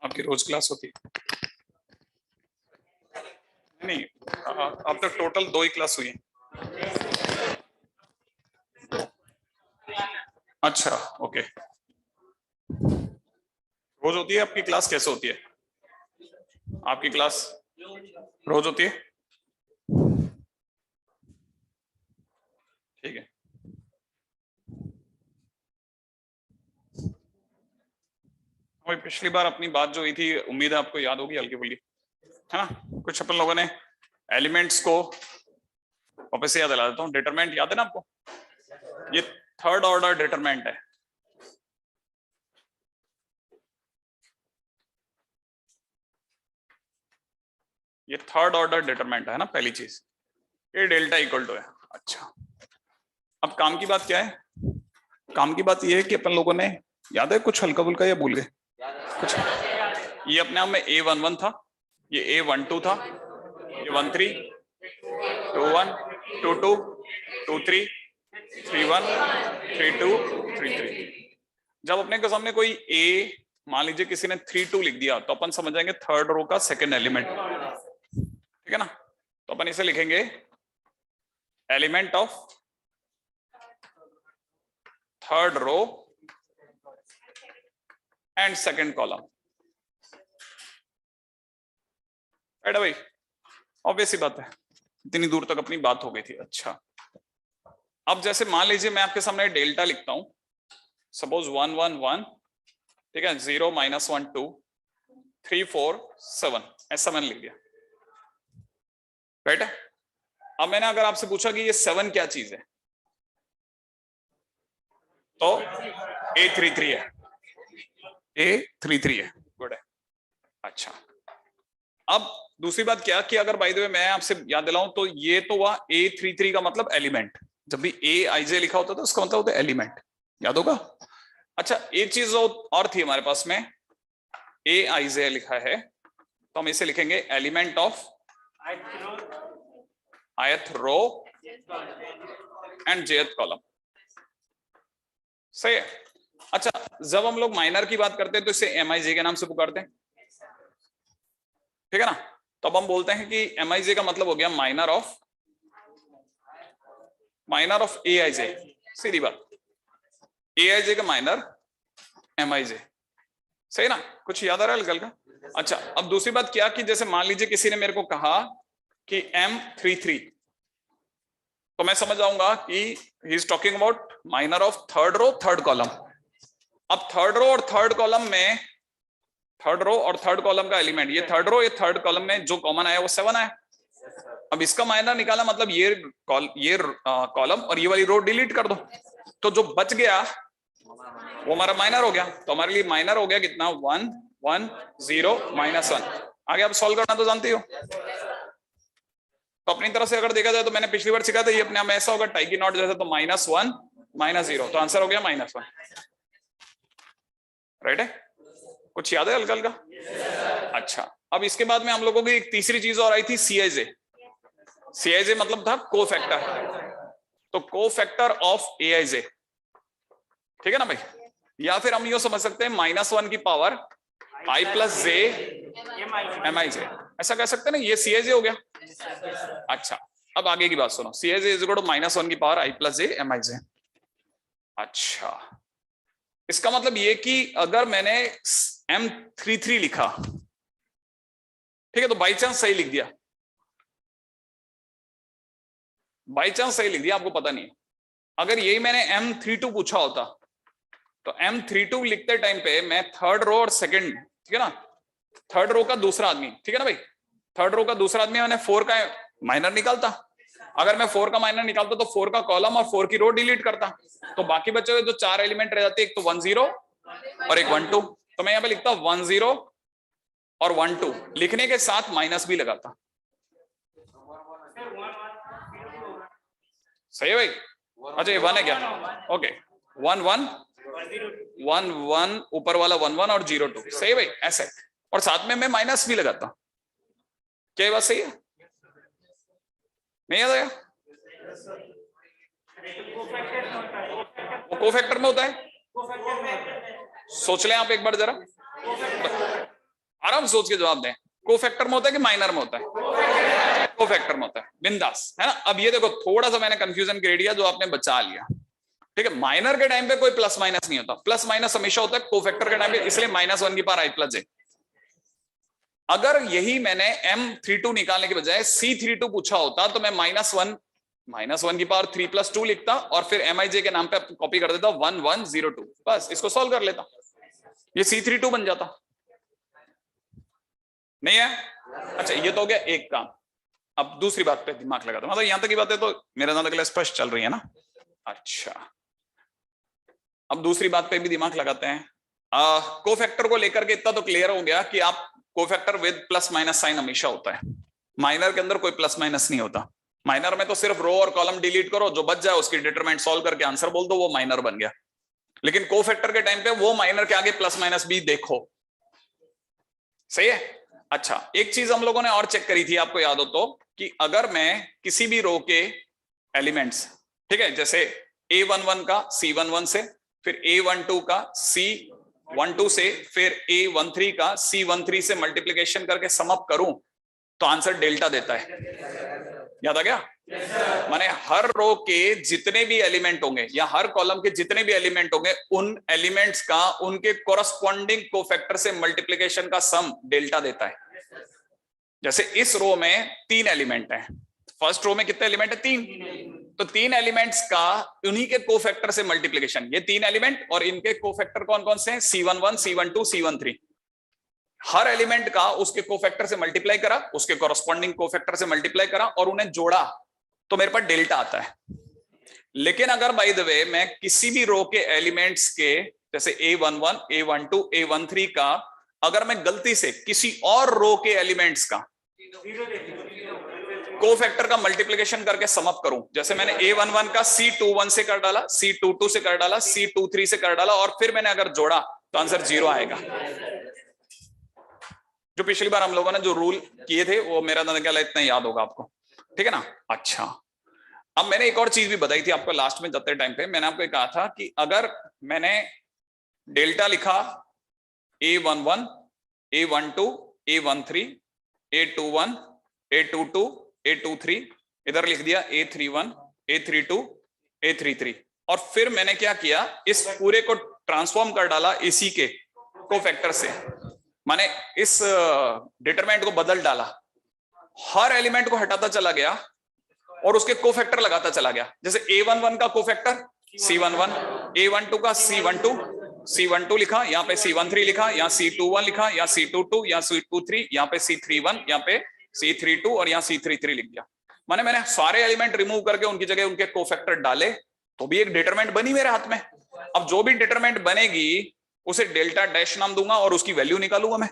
आपकी रोज क्लास होती है? नहीं, अब तक टोटल 2 ही क्लास हुई है। अच्छा, ओके। रोज होती है आपकी क्लास? कैसे होती है आपकी क्लास? रोज होती है? ठीक है। पिछली बार अपनी बात जो हुई थी, उम्मीद है आपको याद होगी हल्की फुल्की, है ना? कुछ अपन लोगों ने एलिमेंट्स को वापस से याद दिला देता हूँ। डिटरमिनेंट याद है ना आपको? ये थर्ड ऑर्डर डिटरमिनेंट है। ये थर्ड ऑर्डर डिटरमिनेंट है ना, पहली चीज। ये डेल्टा इक्वल टू है। अच्छा, अब काम की बात क्या है? काम की बात ये है कि अपन लोगों ने, याद है कुछ हल्का फुल्का या भूल गए कुछ? ये अपने आप में A11 था, ये A12 था, ये 13, 21, 22, 23, 31, 32, 33। जब अपने के सामने कोई A, मान लीजिए किसी ने 32 लिख दिया, तो अपन समझ जाएंगे थर्ड रो का सेकंड एलिमेंट, ठीक है ना? तो अपन इसे लिखेंगे element of third row and second column. Right भाई, ऑब्वियस ही बात है, इतनी दूर तक अपनी बात हो गई थी। अच्छा, अब जैसे मान लीजिए मैं आपके सामने डेल्टा लिखता हूं, सपोज 1 1 1, ठीक है, 0 -1 2 3 4 7, ऐसा मैंने लिख दिया। राइट है? अब मैंने अगर आपसे पूछा कि ये 7 क्या चीज है, तो A33 है। A33 है, गुड है। अच्छा, अब दूसरी बात क्या कि अगर बाय द वे मैं आपसे याद दिलाऊं, तो ये तो हुआ A33 का मतलब एलिमेंट। जब भी AIJ लिखा होता था उसका मतलब होता है एलिमेंट, याद होगा? अच्छा, एक चीज और थी हमारे पास में, AIJ लिखा है, तो हम इसे लिखेंगे element of ith row and jth column. सही है? अच्छा, जब हम लोग माइनर की बात करते हैं तो इसे MIJ के नाम से पुकारते हैं, ठीक है ना? तो अब हम बोलते हैं कि MIJ का मतलब हो गया माइनर ऑफ AIJ। सीधी बात, AIJ का माइनर MIJ। सही ना? कुछ याद आ रहा है हल्का हल्का? अच्छा, अब दूसरी बात क्या कि जैसे मान लीजिए किसी ने मेरे को कहा कि M33, तो मैं समझ जाऊंगा कि he is talking about minor of third row third column. अब थर्ड रो और थर्ड कॉलम में, थर्ड रो और थर्ड कॉलम का एलिमेंट, ये थर्ड रो ये थर्ड कॉलम में जो कॉमन आया वो 7 आया। अब इसका माइनर निकाला, मतलब ये कॉलम और ये वाली रो डिलीट कर दो, तो जो बच गया वो हमारा माइनर हो गया। तो हमारे लिए माइनर हो गया कितना? 1 1 0 -1। आगे आप सॉल्व करना तो जानते हो। तो अपनी तरफ से अगर देखा जाए तो मैंने पिछली बार सिखाया था, ये अपने आप में ऐसा होगा टाई की नॉट जैसा, तो -1 -0, तो आंसर हो गया -1। राइट है? कुछ याद है हल्का हल्का? अच्छा, अब इसके बाद में हम लोगों की एक तीसरी चीज और आई थी, CIJ। CIJ मतलब था कोफैक्टर, तो कोफैक्टर ऑफ AIJ, ठीक है ना भाई? या फिर हम यूं समझ सकते हैं -1 की पावर I + J MIJ, ऐसा कह सकते हैं ना, ये CIJ हो गया। अच्छा, अब आगे की बात सुनो, CIJ = -1 की पावर I + J MIJ। अच्छा, इसका मतलब ये कि अगर मैंने M33 लिखा, ठीक है, तो बाई चांस सही लिख दिया, बाई चांस सही लिख दिया, आपको पता नहीं है। अगर यही मैंने M32 पूछा होता तो M32 लिखते टाइम पे मैं थर्ड रो और सेकंड, ठीक है ना, थर्ड रो का दूसरा आदमी, ठीक है ना भाई, थर्ड रो का दूसरा आदमी मैंने 4 का माइनर निकालता। अगर मैं 4 का माइनर निकालता तो 4 का कॉलम और 4 की रो डिलीट करता, तो बाकी बचे हुए जो 4 एलिमेंट रह जाते, एक तो 1 0 और एक 1 2, तो मैं यहाँ पे लिखता 1 0 और 1 2, लिखने के साथ माइनस भी लगाता। सही है भाई? अच्छा, ये 1 है क्या? ओके, 1 1 1 1, ऊपर वाला 1 1 और 0 2, सही है भाई, ऐसे, और साथ में मैं माइनस भी लगाता। क्या ये बात सही है? नहीं याद आया? वो कोफैक्टर में होता है, सोच लें आप एक बार जरा, आराम सोच के जवाब दें। कोफैक्टर में होता है कि माइनर में होता है? कोफैक्टर में होता है, बिंदास, है ना। अब ये देखो, थोड़ा सा मैंने कंफ्यूजन क्रिएट किया जो आपने बचा लिया, ठीक है। माइनर के टाइम पे कोई प्लस माइनस नहीं होता, प्लस माइनस हमेशा होता है कोफैक्टर के टाइम पे, इसलिए -1 की पावर i+j। अगर यही मैंने M32 निकालने के बजाय C32 पूछा होता तो मैं -1 की पावर 3+2 लिखता और फिर Mij के नाम पे कॉपी कर देता 1 1 0 2, बस इसको सॉल्व कर लेता, ये C32 बन जाता। नहीं है? अच्छा, ये तो हो गया एक काम। अब दूसरी बात पे दिमाग लगाता, मतलब यहां तक की बातें तो मेरे ज्यादा के लिए स्पष्ट चल रही है ना। अच्छा, अब दूसरी बात पे भी दिमाग लगाते हैं। कोफैक्टर को लेकर के इतना तो क्लियर हो गया कि आप cofactor with plus minus sign हमेशा होता है, माइनर के अंदर कोई प्लस माइनस नहीं होता। माइनर में तो सिर्फ रो और कॉलम डिलीट करो, जो बच जाए उसकी डिटरमिनेंट सॉल्व करके आंसर बोल दो, वो माइनर बन गया। लेकिन कोफैक्टर के टाइम पे वो माइनर के आगे प्लस माइनस भी देखो, सही है। अच्छा, एक चीज हम लोगों ने और चेक करी थी, आपको याद हो तो, कि अगर मैं किसी भी रो के एलिमेंट्स, ठीक है, जैसे A11 का C11 से, फिर A12 का C12 से, फिर A13 का C13 से मल्टीप्लिकेशन करके सम अप करूं तो आंसर डेल्टा देता है। याद आ गया? माने हर रो के जितने भी एलिमेंट होंगे या हर कॉलम के जितने भी एलिमेंट होंगे, उन एलिमेंट्स का उनके कोरस्पॉन्डिंग कोफैक्टर से मल्टीप्लिकेशन का सम डेल्टा देता है। जैसे इस रो में 3 एलिमेंट हैं, फर्स्ट रो में कितने एलिमेंट है? 3, तो 3 एलिमेंट्स का उन्हीं के कोफैक्टर से मल्टीप्लिकेशन, ये 3 एलिमेंट और इनके कोफैक्टर कौन कौन से हैं? C11 C12 C13। हर एलिमेंट का उसके कोफैक्टर से मल्टीप्लाई करा, उसके कोरस्पॉन्डिंग कोफैक्टर से मल्टीप्लाई करा और उन्हें जोड़ा तो मेरे पास डेल्टा आता है। लेकिन अगर बाय द वे मैं किसी भी रो के एलिमेंट्स के, जैसे A11 A12 A13 का, अगर मैं गलती से किसी और रो के एलिमेंट्स का कोफैक्टर का मल्टीप्लिकेशन करके सम अप करूं, जैसे मैंने A11 का C21 से कर डाला, C22 से कर डाला, C23 से कर डाला और फिर मैंने अगर जोड़ा तो आंसर 0 आएगा। जो पिछली बार हम लोगों ने जो रूल किए थे वो मेरा ख्याल इतना याद होगा आपको, ठीक है ना। अच्छा, अब मैंने एक और चीज भी बताई थी आपको लास्ट में जाते टाइम पे, मैंने आपको कहा था कि अगर मैंने डेल्टा लिखा A11 A12 A13 A21 A22 A23, इधर लिख दिया A31 A32 A33, और फिर मैंने क्या किया, इस पूरे को ट्रांसफॉर्म कर डाला इसी के कोफैक्टर से, माने इस डिटरमिनेंट को बदल डाला, हर एलिमेंट को हटाता चला गया और उसके कोफैक्टर लगाता चला गया। जैसे A11 का कोफैक्टर C11, A12 का C12 लिखा, यहाँ पे C13 लिखा, यहाँ C21 लिखा, यहाँ C22, यहाँ C23, यहाँ पे C31, यहाँ पे C32 और यहाँ C33 लिख दिया। माने मैंने सारे एलिमेंट रिमूव करके उनकी जगह उनके कोफैक्टर डाले तो भी एक डिटरमिनेंट बनी मेरे हाथ में। अब जो भी डिटरमिनेंट बनेगी उसे डेल्टा डैश नाम दूंगा और उसकी वैल्यू निकालूंगा मैं,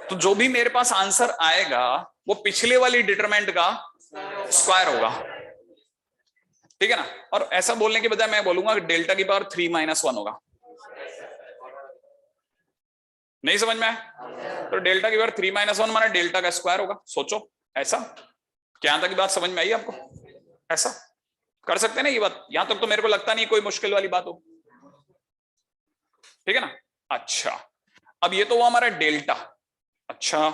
तो जो भी मेरे पास आंसर आएगा वो पिछले वाली डिटरमिनेंट का स्क्वायर होगा, ठीक है ना। और ऐसा बोलने के बजाय मैं बोलूंगा कि डेल्टा की पावर 3 - 1 होगा। नहीं समझ में आया? तो डेल्टा की पावर 3 - 1 माना डेल्टा का स्क्वायर होगा। सोचो, ऐसा क्या यहां तक की बात समझ में आई आपको? ऐसा कर सकते हैं ना ये बात? यहां तक तो मेरे को लगता नहीं कोई मुश्किल वाली बात हो, ठीक है ना। अच्छा, अब ये तो वो हमारा डेल्टा। अच्छा,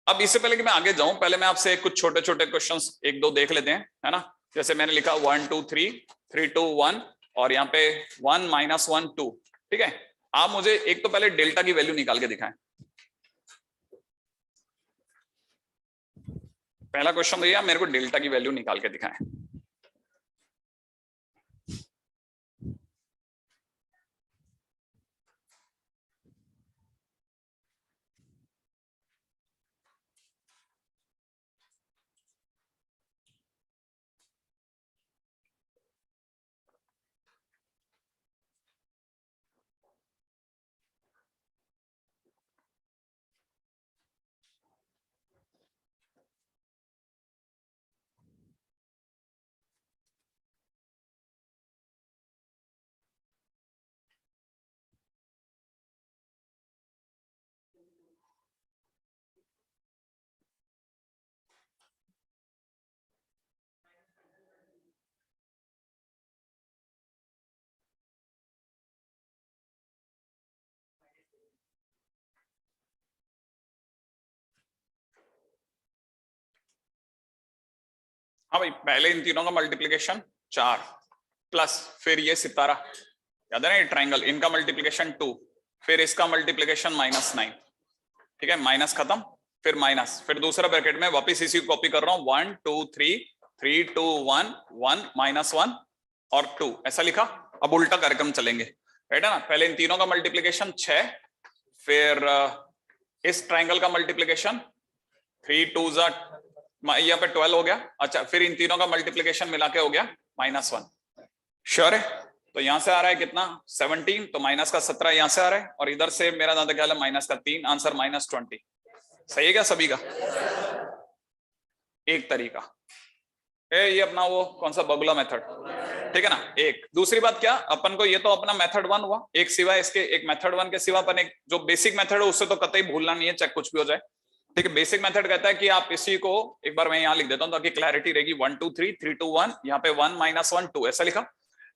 अब इससे पहले कि मैं आगे जाऊं, पहले मैं आपसे कुछ छोटे छोटे क्वेश्चंस 1 2 देख लेते हैं, है ना। जैसे मैंने लिखा 1 2 3 3 2 1 और यहाँ पे 1 माइनस 1 2। ठीक है, आप मुझे एक तो पहले डेल्टा की वैल्यू निकाल के दिखाएं। पहला क्वेश्चन भैया मेरे को डेल्टा की वैल्यू निकाल के दिखाएं। हाँ भाई, पहले इन तीनों का मल्टीप्लिकेशन 4 प्लस फिर ये सितारा, याद है ना ये ट्राइंगल, इनका मल्टीप्लिकेशन 2, फिर इसका मल्टीप्लिकेशन -9। ठीक है, माइनस खत्म, फिर माइनस, फिर दूसरा ब्रैकेट में वापस इसी को कॉपी कर रहा हूं, 1 2 3 3 2 1 1 -1 और 2, ऐसा लिखा। अब उल्टा कार्यक्रम चलेंगे, राइट है ना। पहले इन तीनों का मल्टीप्लिकेशन 6, फिर इस ट्राइंगल का मल्टीप्लिकेशन 3 2 यहाँ पे 12 हो गया। अच्छा, फिर इन तीनों का मल्टीप्लिकेशन मिला के हो गया -1। श्योर है? तो यहां से आ रहा है कितना 17, तो माइनस का 17 यहां से आ रहा है, और इधर से मेरा ज्यादा ख्याल है माइनस का 3, आंसर -20। सही है क्या सभी का? एक तरीका ये अपना वो कौन सा बगुला मेथड, ठीक है ना। एक दूसरी बात क्या, अपन को ये तो अपना मेथड 1 हुआ, एक सिवा इसके, एक मेथड 1 के सिवा अपन एक जो बेसिक मेथड है उससे तो कतई भूलना नहीं है, चाहे कुछ भी हो जाए। ठीक है, बेसिक मेथड कहता है कि आप इसी को एक बार मैं यहाँ लिख देता हूँ ताकि क्लैरिटी रहेगी, 1 2 3 3 2 1, यहाँ पे 1 -1 2 ऐसा लिखा।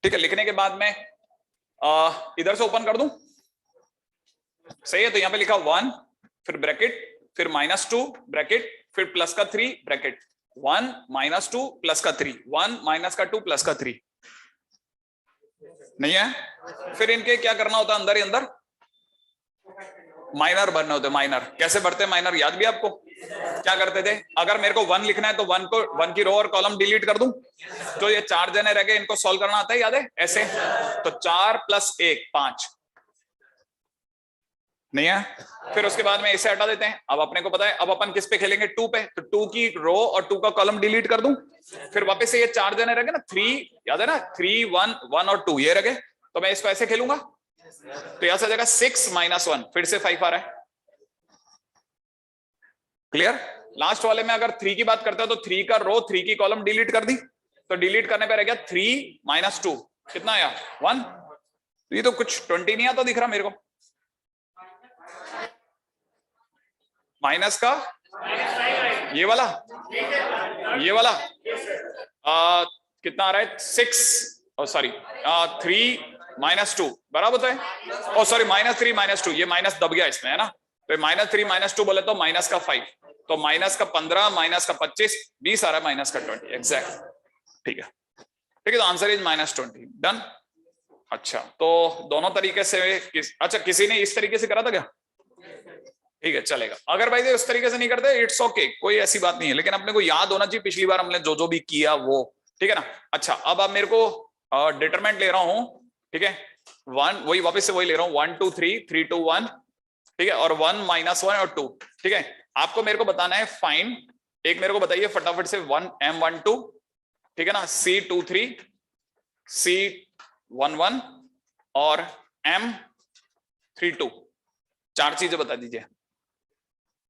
ठीक है, लिखने के बाद में इधर से ओपन कर दूं, सही है। तो यहाँ पे लिखा 1, फिर ब्रैकेट, फिर -2 ब्रैकेट, फिर प्लस का 3 ब्रैकेट, 1 -2 प्लस का 3, 1 माइनस का 2 प्लस का 3। नहीं है? फिर इनके क्या करना होता है, अंदर ही अंदर माइनर भरने होते। माइनर कैसे भरते हैं? माइनर याद भी आपको क्या करते थे? अगर मेरे को 1 लिखना है तो 1 की रो और कॉलम डिलीट कर दूं, तो ये 4 जने रह गए, इनको सॉल्व करना आता है, याद है ऐसे। तो 4 + 1 5, नहीं है? फिर उसके बाद में इसे हटा देते हैं। अब अपने को पता है अब अपन किस पे खेलेंगे, 2 पे, तो 2 की रो और 2 का कॉलम डिलीट कर दूं, फिर वापस से ये 4 जने रह गए ना, 3 याद है ना, 3 1 1 और 2 ये रह गए, तो मैं इसको ऐसे खेलूंगा, तो यहां से जगह 6 -1, फिर से 5 आ रहा है। क्लियर? लास्ट वाले में अगर 3 की बात करते हो तो 3 का रो 3 की कॉलम डिलीट कर दी, तो डिलीट करने पे रह गया 3 - 2, कितना आया 1। ये तो कुछ 20 नहीं आता दिख रहा मेरे को, माइनस का ये वाला, ये वाला कितना आ रहा है 6, और सॉरी 3 -2 बराबर है, और सॉरी -3 -2, ये माइनस दब गया इसमें है ना, तो -3 -2 बोले तो माइनस का 5, तो माइनस का 15 माइनस का 25 20 आ रहा है, माइनस का 20 एग्जैक्ट। ठीक है, ठीक है, तो आंसर इज -20 डन। अच्छा, तो दोनों तरीके से अच्छा किसी ने इस तरीके से करा था क्या? ठीक है, चलेगा। अगर भाई उस तरीके से नहीं करते इट्स ओके, कोई ऐसी बात नहीं है, लेकिन अपने को याद होना चाहिए पिछली बार हमने जो जो भी किया वो, ठीक है ना। अच्छा, अब आप मेरे को डिटरमिनेंट ले रहा हूं, ठीक है, 1 वही वापस से वही ले रहा हूं, 1 2 3 3 2 1, ठीक है, और 1 -1 और 2, ठीक है। आपको मेरे को बताना है फाइंड, एक मेरे को बताइए फटाफट से, 1 M12, ठीक है ना, C23 C11 और M32, 4 चीजें बता दीजिए।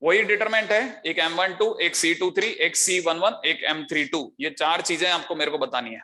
वही डिटरमेंट है, एक M12, एक C23, एक C11, एक M32, ये 4 चीजें आपको मेरे को बतानी है।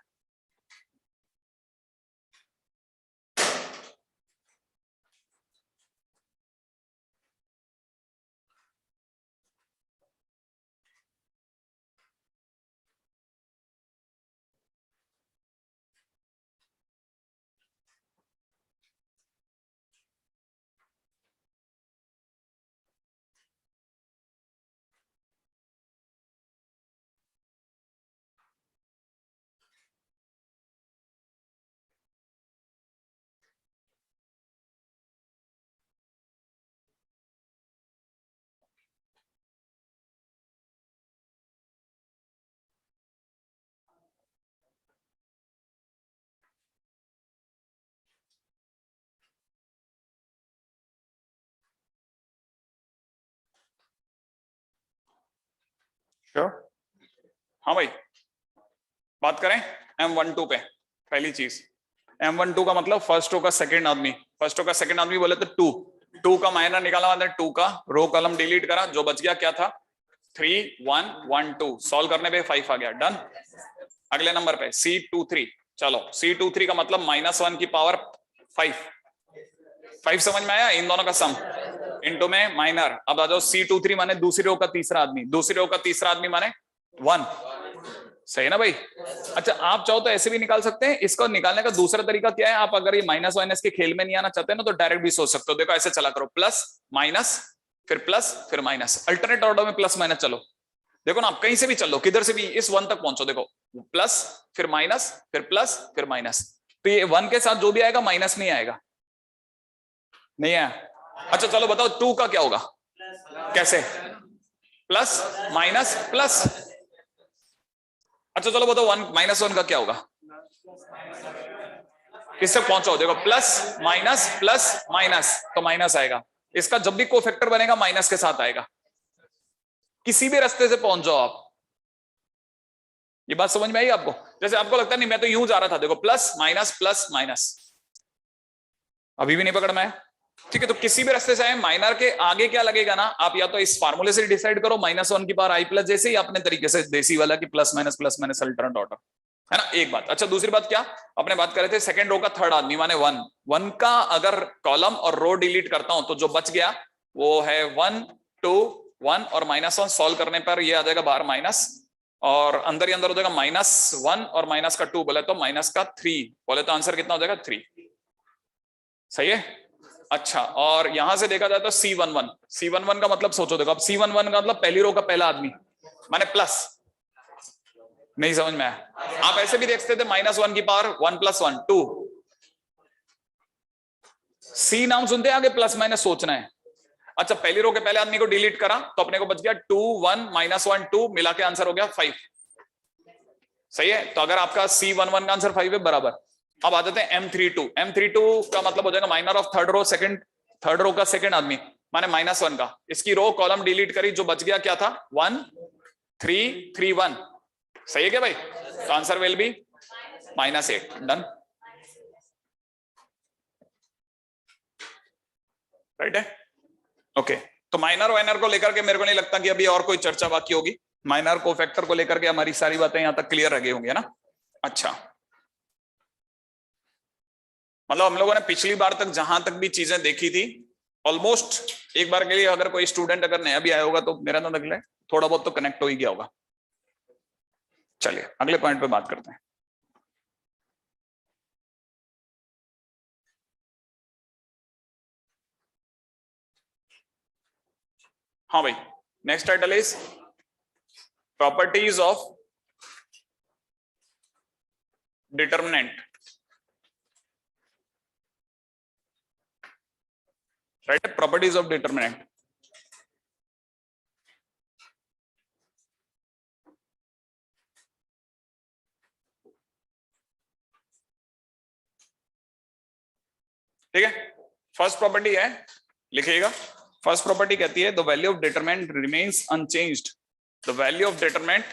श्योर? हाँ भाई, बात करें M12 पे। पहली चीज M12 का मतलब फर्स्ट रो का सेकंड आदमी, फर्स्ट रो का सेकंड आदमी बोले तो 2 का माइनर निकाला, मतलब 2 का रो कॉलम डिलीट करा, जो बच गया क्या था 3 1 1 2, सॉल्व करने पे 5 आ गया, डन। अगले नंबर पे C23, चलो C23 का मतलब -1 की पावर 5 समझ में आया, इन दोनों का सम इनटू में माइनर। अब आ जाओ C23 माने दूसरी रो का तीसरा आदमी, दूसरी रो का तीसरा आदमी माने 1, सही है ना भाई? अच्छा, आप चाहो तो ऐसे भी निकाल सकते हैं, इसको निकालने का दूसरा तरीका क्या है, आप अगर ये माइनस माइनस के खेल में नहीं आना चाहते ना तो डायरेक्ट भी सोच सकते हो। देखो ऐसे चला करो, प्लस माइनस फिर माइनस, अल्टरनेट ऑर्डर में प्लस माइनस चलो। देखो ना, आप कहीं से भी चलो, किधर से भी इस 1 तक पहुंचो, देखो प्लस फिर माइनस फिर प्लस फिर माइनस, तो ये 1 के साथ जो भी आएगा माइनस नहीं आएगा, नहीं आया? अच्छा चलो बताओ 2 का क्या होगा, कैसे? Plus minus plus. अच्छा चलो बताओ 1 -1 का क्या होगा, किससे पहुंचो, देखो प्लस माइनस तो माइनस आएगा, इसका जब भी कोफैक्टर बनेगा माइनस के साथ आएगा, किसी भी रास्ते से पहुंच जाओ आप। ये बात समझ में आई आपको? जैसे आपको लगता नहीं मैं तो यूं जा रहा था, देखो प्लस माइनस, अभी भी नहीं पकड़ में आया, ठीक है? तो किसी भी रास्ते से आए, माइनर के आगे क्या लगेगा ना, आप या तो इस फार्मूले से डिसाइड करो -1 की पावर i+, जैसे ही अपने तरीके से देसी वाला की प्लस माइनस अल्टरनेट ऑर्डर, है ना? एक बात। अच्छा दूसरी बात क्या अपने बात कर रहे थे, सेकंड रो का थर्ड आदमी माने 1 का अगर कॉलम और रो डिलीट करता हूं तो जो बच गया वो है 1 2 1 और -1, सॉल्व करने पर ये आ जाएगा बाहर माइनस, और अंदर ही अंदर हो जाएगा -1 और माइनस का 2 बोले तो माइनस का 3 बोले तो आंसर कितना हो जाएगा 3, सही है? अच्छा, और यहां से देखा जाए तो C11 का मतलब सोचो, देखो अब C11 का मतलब पहली रो का पहला आदमी माने प्लस, नहीं समझ में आया? आप ऐसे भी देखते थे -1 की पावर 1 + 1 2, C नाम सुनते हैं आगे प्लस माइनस सोचना है। अच्छा पहली रो के पहले आदमी को डिलीट करा तो अपने को बच गया 2 1 -1 2, मिला के आंसर हो गया 5, सही है? तो अगर आपका C11 का आंसर 5 है बराबर। अब आ जाते हैं M32 का मतलब हो जाएगा माइनर ऑफ थर्ड रो का सेकंड आदमी माने -1 का, इसकी रो कॉलम डिलीट करी, जो बच गया क्या था 1 3 3 1, सही है क्या भाई? तो answer will be -8, done, right है? ओके, तो माइनर वाइनर को लेकर के मेरे को नहीं लगता कि अभी और कोई चर्चा बाकी होगी, माइनर को फैक्टर को लेकर के हमारी सारी बातें यहां तक क्लियर रह गई होंगी, है ना? अच्छा, मतलब हम लोगों ने पिछली बार तक जहां तक भी चीजें देखी थी ऑलमोस्ट, एक बार के लिए अगर कोई स्टूडेंट अगर नया भी आया होगा तो मेरा ना लगता है थोड़ा बहुत तो कनेक्ट हो ही गया होगा। चलिए अगले पॉइंट पे बात करते हैं। हाँ भाई, next title is properties of determinant, right? Properties of determinant. ठीक है, फर्स्ट प्रॉपर्टी है, लिखिएगा। फर्स्ट प्रॉपर्टी कहती है the value of determinant remains unchanged, the value of determinant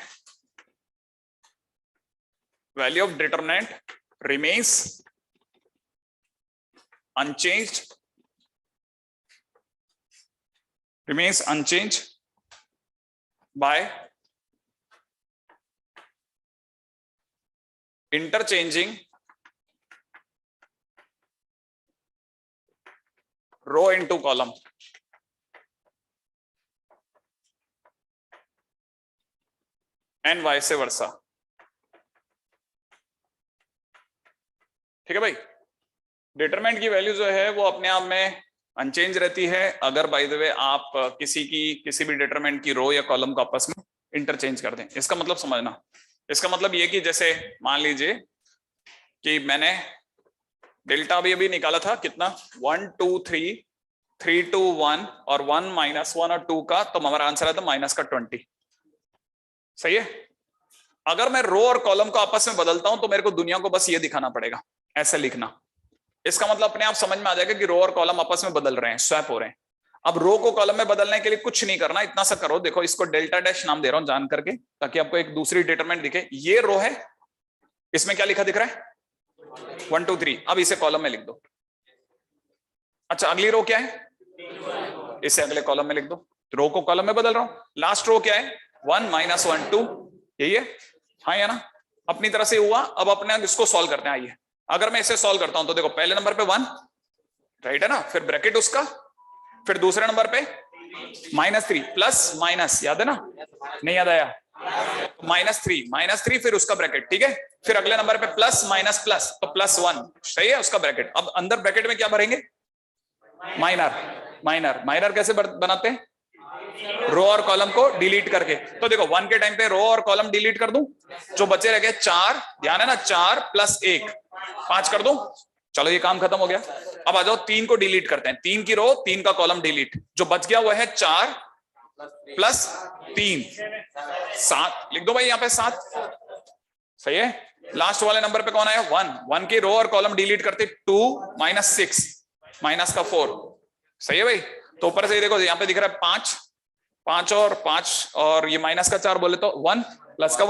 remains unchanged by interchanging row into column, and vice versa। ठीक है भाई, determinant की वैल्यू जो है वो अपने आप में अनचेंज रहती है अगर बाय द वे आप किसी भी डिटरमिनेंट की रो या कॉलम को आपस में इंटरचेंज कर दें। इसका मतलब समझना, इसका मतलब ये कि जैसे मान लीजिए कि मैंने डेल्टा अभी निकाला था कितना 1 2 3 3 2 1 और 1 -1 और 2 का, तो हमारा आंसर आता माइनस का 20, सही है? अगर मैं रो और कॉलम को आपस में बदलता हूं तो मेरे को दुनिया को बस ये दिखाना पड़ेगा, ऐसे लिखना। इसका मतलब अपने आप समझ में आ जाएगा कि रो और कॉलम आपस में बदल रहे हैं, स्वैप हो रहे हैं। अब रो को कॉलम में बदलने के लिए कुछ नहीं करना, इतना सा करो, देखो इसको डेल्टा डैश नाम दे रहा हूं जान करके, ताकि आपको एक दूसरी डिटरमिनेंट दिखे। ये रो है, इसमें क्या लिखा दिख रहा है 1 2 3, अब इसे कॉलम में लिख दो। अच्छा अगली रो क्या है, इसे अगले कॉलम में लिख दो। रो को कॉलम में बदल रहा हूं। लास्ट रो क्या है 1 -1 2, यही है, हाँ या ना। अपनी तरह से हुआ। अब अपने इसको सॉल्व करते हैं। आइए अगर मैं इसे सॉल्व करता हूं तो देखो पहले नंबर पे 1 राइट है ना, फिर ब्रैकेट उसका, फिर दूसरे नंबर पे -3 प्लस माइनस, याद है ना, नहीं याद आया, -3 फिर उसका ब्रैकेट, ठीक है, फिर अगले नंबर पे प्लस माइनस प्लस, तो +1 सही है उसका ब्रैकेट। अब अंदर ब्रैकेट में क्या भरेंगे, माइनर कैसे बनाते हैं, रो और कॉलम को डिलीट करके। तो देखो 1 के टाइम पे रो और कॉलम डिलीट कर दूं, जो बचे रह गए 4, ध्यान है ना, 4 + 1 5 कर दूं, चलो ये काम खत्म हो गया। अब आ जाओ 3 को डिलीट करते हैं, 3 की रो 3 का कॉलम डिलीट, जो बच गया वो है 4 + 3 7, लिख दो भाई यहाँ पे 7, सही है। लास्ट वाले नंबर पे कौन आया 1 की रो और कॉलम डिलीट करते 2 - 6 माइनस का 4, सही है भाई। तो ऊपर से देखो यहाँ पे दिख रहा है 5 और 5 और ये माइनस का 4 बोले तो 1 प्लस का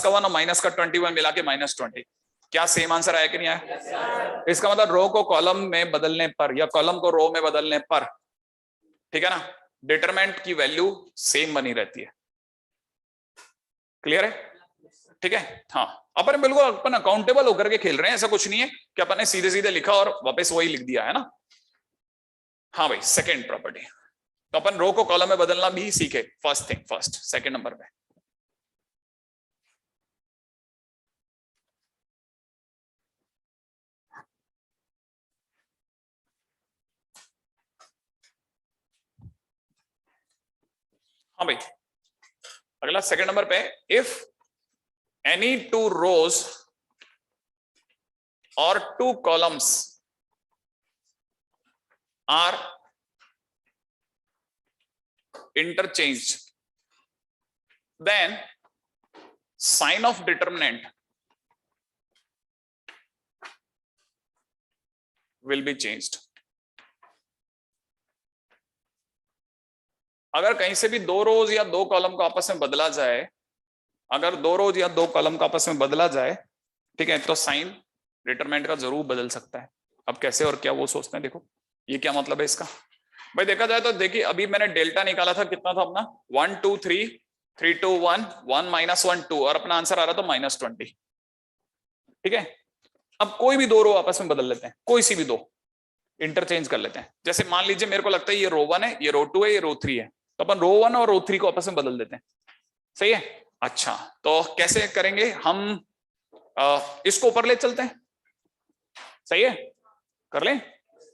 1 और माइनस का 21 मिला के -20। क्या सेम आंसर आया कि नहीं आया? इसका मतलब रो को कॉलम में बदलने पर या कॉलम को रो में बदलने पर, ठीक है ना, डिटरमिनेंट की वैल्यू सेम बनी रहती है। क्लियर है? ठीक है, हाँ अपन बिल्कुल अपन अकाउंटेबल होकर के खेल रहे हैं, ऐसा कुछ नहीं है कि अपन ने सीधे सीधे लिखा और वापस वही लिख दिया है ना। हाँ भाई सेकंड प्रॉपर्टी, तो अपन रो को कॉलम में बदलना भी सीखे, फर्स्ट सेकंड नंबर पे। हाँ भाई अगला सेकंड नंबर पे, if any 2 rows or 2 columns are interchanged, then sign of determinant will be changed। अगर कहीं से भी 2 रोज या 2 कॉलम को आपस में बदला जाए, अगर 2 रोज या 2 कॉलम को आपस में बदला जाए, ठीक है, तो साइन डिटरमिनेंट का जरूर बदल सकता है। अब कैसे और क्या वो सोचते हैं, देखो ये क्या मतलब है इसका। भाई देखा जाए तो देखिए अभी मैंने डेल्टा निकाला था, कितना था अपना 1 2 3 3 2 1 1 -1 2, और अपना आंसर आ रहा था -20, ठीक है। अब कोई भी 2 रो आपस में बदल लेते हैं, कोई सी भी 2 इंटरचेंज कर लेते हैं। जैसे मान लीजिए मेरे को लगता है ये रो 1 है, ये रो 2 है, ये रो 3 है, तो अपन रो 1 और रो 3 को आपस में बदल देते हैं, सही है। अच्छा तो कैसे करेंगे हम, इसको ऊपर ले चलते हैं, सही है, कर लें,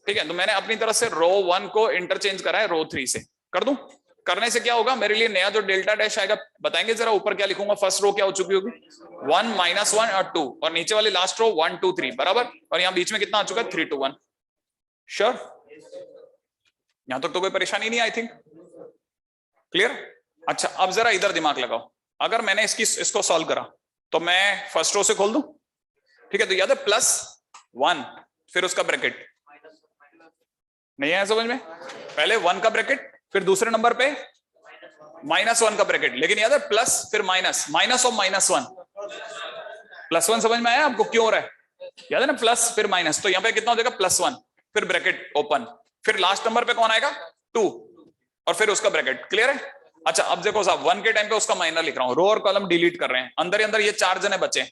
ठीक है। तो मैंने अपनी तरफ से रो 1 को इंटरचेंज करा है रो 3 से, कर दूं। करने से क्या होगा, मेरे लिए नया जो डेल्टा डैश आएगा बताएंगे जरा, ऊपर क्या लिखूंगा, फर्स्ट रो क्या हो चुकी होगी 1 -1 और 2, और नीचे वाली लास्ट रो 1 2 3 बराबर, और यहाँ बीच में कितना आ चुका है 3 2 1। श्योर, यहां तक तो कोई परेशानी नहीं आई थिंक, क्लियर। अच्छा अब जरा इधर दिमाग लगाओ, अगर मैंने इसको सॉल्व करा तो मैं फर्स्ट रो से खोल दूं, ठीक है, तो याद है +1 फिर उसका ब्रैकेट, नहीं है समझ में, पहले 1 का ब्रैकेट फिर दूसरे नंबर पे -1 का ब्रैकेट, लेकिन याद है प्लस फिर माइनस, माइनस और -1 +1, समझ में आया आपको क्यों हो रहा है, याद है ना, प्लस फिर माइनस, तो यहाँ पे कितना हो जाएगा +1 फिर ब्रैकेट ओपन, फिर लास्ट नंबर पे कौन आएगा 2 और फिर उसका ब्रैकेट, क्लियर है। अच्छा अब देखो साहब 1 के टाइम पे उसका माइनर लिख रहा हूं, रो और कॉलम डिलीट कर रहे हैं, अंदर ही अंदर ये 4 जने बचे,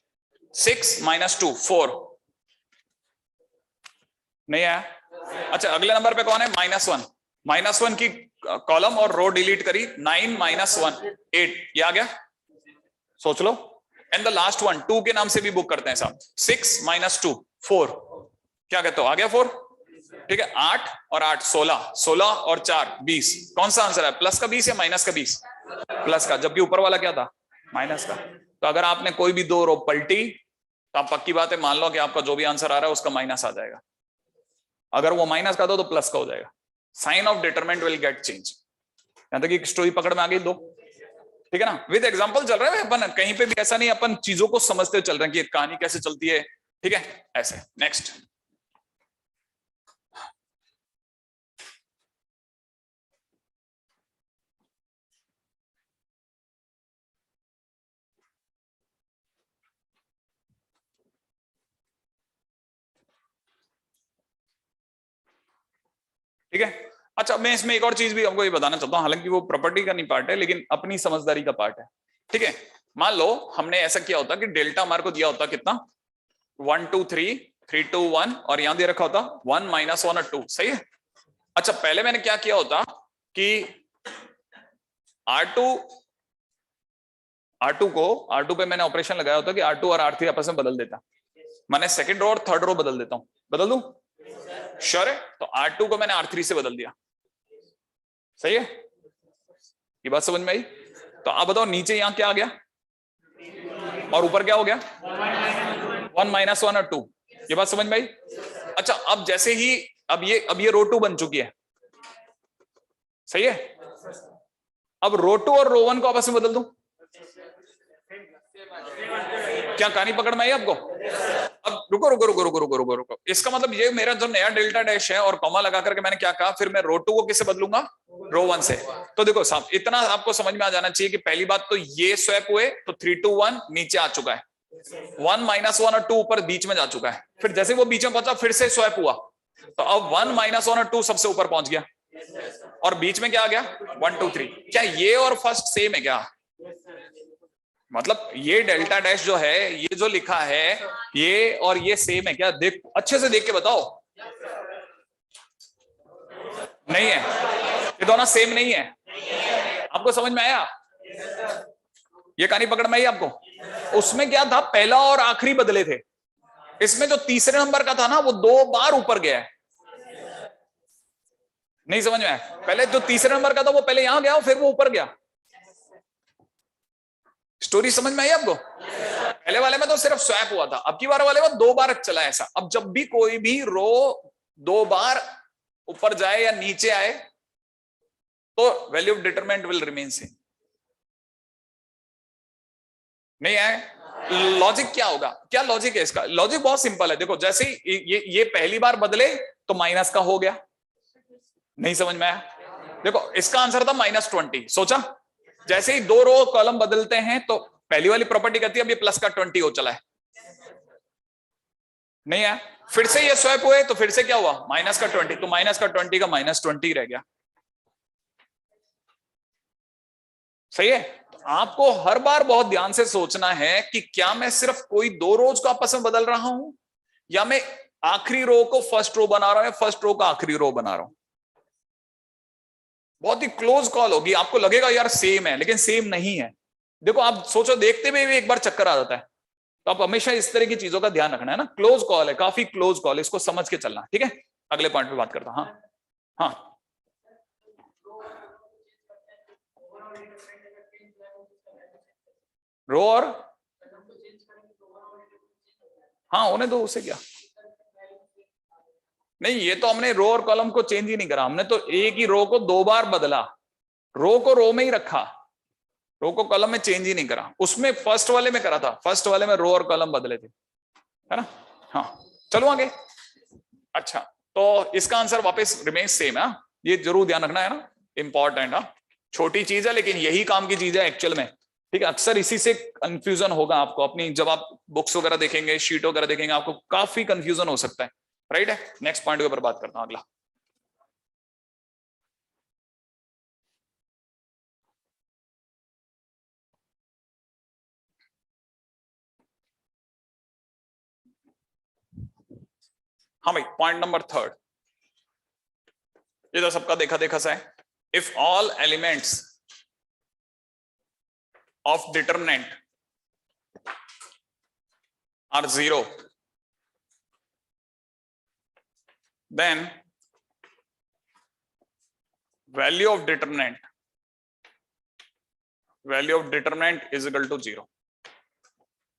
6 - 2 4, नहीं आया। अच्छा अगले नंबर पे कौन है -1 की कॉलम और रो डिलीट करी, 9 - 1 8, ये आ गया, सोच लो। एंड द लास्ट वन 2 के नाम से भी बुक करते हैं साहब, 6 - 2 4, क्या कहते हो, आ गया 4, ठीक है। 8 और 8 16, 16 और 4 20, कौन सा आंसर है, प्लस का 20 या माइनस का 20, प्लस का, जबकि ऊपर वाला क्या था माइनस का। तो अगर आपने कोई भी 2 रो पलटी तो आप पक्की बात है मान लो कि आपका जो भी आंसर आ रहा है उसका माइनस आ जाएगा, अगर वो माइनस का था तो प्लस का हो जाएगा, sign of determinant will get change. यहां तक एक स्टोरी पकड़ में आ गई दो, ठीक है ना, विद एग्जांपल चल रहा है अपन, कहीं पे भी ऐसा नहीं अपन चीजों को समझते चल रहे हैं कि कहानी कैसे चलती है, ठीक है, ऐसे। नेक्स्ट ठीक है। अच्छा, मैं इसमें एक और चीज भी आपको ये बताना चाहता हूँ, हालांकि वो प्रॉपर्टी का नहीं पार्ट है, लेकिन अपनी समझदारी का पार्ट है। ठीक है, मान लो हमने ऐसा किया होता कि डेल्टा हमारे को दिया होता कितना, 1 2 3 3 2 1, और यहां दे रखा होता 1 -1 और 2, सही है। अच्छा, पहले मैंने क्या किया होता कि R2 पे मैंने ऑपरेशन लगाया होता कि R2 और R3 आपस में बदल देता। मैंने सेकंड रो और थर्ड रो बदल देता हूं, बदल दूं? श्योर है? तो R2 को मैंने R3 से बदल दिया, सही है? ये बात समझ में आई? तो आप बताओ नीचे यहां क्या आ गया और ऊपर क्या हो गया? 1 -1 और 2। ये बात समझ में आई? अच्छा, अब जैसे ही अब ये रो 2 बन चुकी है, सही है। अब रो 2 और रो 1 को आपस में बदल दूं, क्या कहानी पकड़ में आई आपको? अब रुको रुको रुको रुको रुको रुको रुको, इसका मतलब ये मेरा जो नया डेल्टा डैश है और कॉमा लगा करके मैंने क्या कहा, फिर मैं रो 2 को किससे बदलूंगा? रो 1 से। तो देखो साहब, इतना आपको समझ में आ जाना चाहिए कि पहली बात तो ये स्वैप हुए तो 3 2 1 नीचे आ चुका है, 1 -1 और 2 ऊपर बीच में जा चुका है, फिर जैसे वो बीच में पहुंचा फिर से स्वैप हुआ, तो अब 1 -1 और 2 सबसे ऊपर पहुंच गया, और बीच में क्या आ गया? 1 2 3। क्या ये और फर्स्ट सेम है क्या? मतलब ये डेल्टा डैश जो है, ये जो लिखा है, ये और ये सेम है क्या? देख, अच्छे से देख के बताओ। नहीं है, ये दोनों सेम नहीं है। आपको समझ में आया? ये कहानी पकड़ में आई आपको? उसमें क्या था, पहला और आखिरी बदले थे, इसमें जो तीसरे नंबर का था ना, वो 2 बार ऊपर गया है। नहीं समझ में आया? पहले जो तीसरे नंबर का था वो पहले यहां गया, फिर वो ऊपर गया। स्टोरी समझ में आई आपको? पहले वाले में तो सिर्फ स्वैप हुआ था, अब की बार वाले में 2 बार चला ऐसा। अब जब भी कोई भी रो 2 बार ऊपर जाए या नीचे आए, तो value of determinant will remain same. नहीं आए? लॉजिक क्या होगा? क्या लॉजिक है इसका? लॉजिक बहुत सिंपल है। देखो, जैसे ही ये पहली बार बदले तो माइनस का हो गया। नहीं समझ में आया? देखो, इसका आंसर था -20। सोचा, जैसे ही 2 रो कॉलम बदलते हैं तो पहली वाली प्रॉपर्टी कहती है अब ये प्लस का 20 हो चला है। नहीं है? फिर से ये स्वैप हुए तो फिर से क्या हुआ? माइनस का 20, तो माइनस का 20 का -20 रह गया। सही है? तो आपको हर बार बहुत ध्यान से सोचना है कि क्या मैं सिर्फ कोई 2 रोज को आपस में बदल रहा हूं, या मैं आखिरी रो को फर्स्ट रो बना रहा हूं, या फर्स्ट रो को आखिरी रो बना रहा हूं। बहुत ही क्लोज कॉल होगी, आपको लगेगा यार सेम है, लेकिन सेम नहीं है। देखो, आप सोचो, देखते हुए भी एक बार चक्कर आ जाता है। तो आप हमेशा इस तरह की चीजों का ध्यान रखना है ना। क्लोज कॉल है, काफी क्लोज कॉल, इसको समझ के चलना। ठीक है, अगले पॉइंट पे बात करता हूं। हाँ हाँ, रो और हाँ होने दो, उसे क्या। नहीं, ये तो हमने रो और कॉलम को चेंज ही नहीं करा, हमने तो एक ही रो को 2 बार बदला, रो को रो में ही रखा, रो को कॉलम में चेंज ही नहीं करा। उसमें फर्स्ट वाले में करा था, फर्स्ट वाले में रो और कॉलम बदले थे, है ना। हाँ, चलो आगे। अच्छा, तो इसका आंसर वापस रिमेन सेम है। ये जरूर ध्यान रखना है ना, इंपॉर्टेंट। हाँ, छोटी चीज है लेकिन यही काम की चीज है एक्चुअल में। ठीक है, अक्सर इसी से कंफ्यूजन होगा आपको अपनी, जब आप बुक्स वगैरह देखेंगे, शीट वगैरह देखेंगे, आपको काफी कंफ्यूजन हो सकता है। राइट है, नेक्स्ट पॉइंट के ऊपर बात करता हूं, अगला। हाँ भाई, पॉइंट नंबर 3, ये तो सबका देखा देखा सा है। If all elements of determinant are 0, then value of determinant is equal to 0।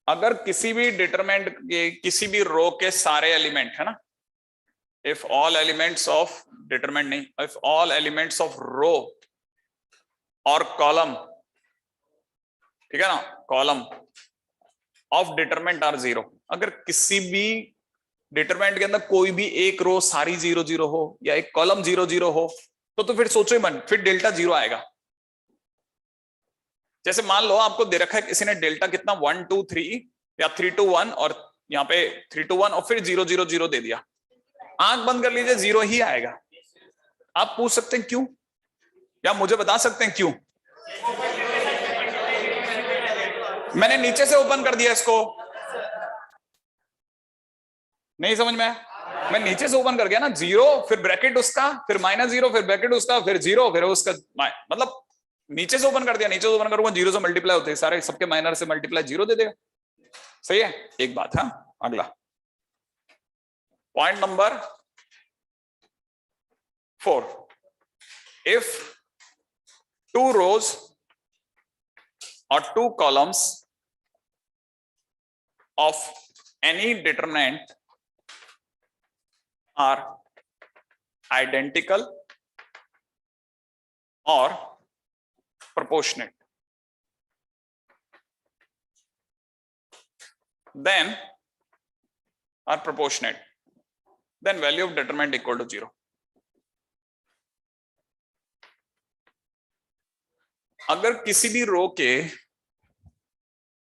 अगर किसी भी डिटरमिनेंट के किसी भी रो के सारे एलिमेंट, है ना, if all elements of determinant नहीं, इफ ऑल एलिमेंट्स ऑफ रो और कॉलम, ठीक है ना, कॉलम ऑफ डिटरमिनेंट आर 0, अगर किसी भी डिटरमिनेंट के अंदर कोई भी एक रो सारी 0 0 हो या एक कॉलम 0 0 हो, तो फिर सोचो ही मन, फिर डेल्टा 0 आएगा। जैसे मान लो आपको दे रखा है किसी ने डेल्टा कितना 1 2 3 या 3 2 1, और यहाँ पे 3 2 1 और फिर 0 0 0 दे दिया, आंख बंद कर लीजिए, 0 ही आएगा। आप पूछ सकते हैं क्यों, या मुझे बता सकते हैं क्यों? मैंने नीचे से ओपन कर दिया इसको, नहीं समझ में आया? मैं नीचे से ओपन कर गया ना, 0 फिर ब्रैकेट उसका, फिर -0 फिर ब्रैकेट उसका, फिर 0 फिर उसका, मतलब नीचे से ओपन कर दिया, नीचे से ओपन करूंगा 0 से मल्टीप्लाई होते हैं सारे, सबके माइनर से मल्टीप्लाई 0 दे देगा। सही है, एक बात। हाँ, अगला point number 4, if 2 rows or 2 columns of any determinant are identical or proportionate, then value of determinant equal to 0. अगर किसी भी रो के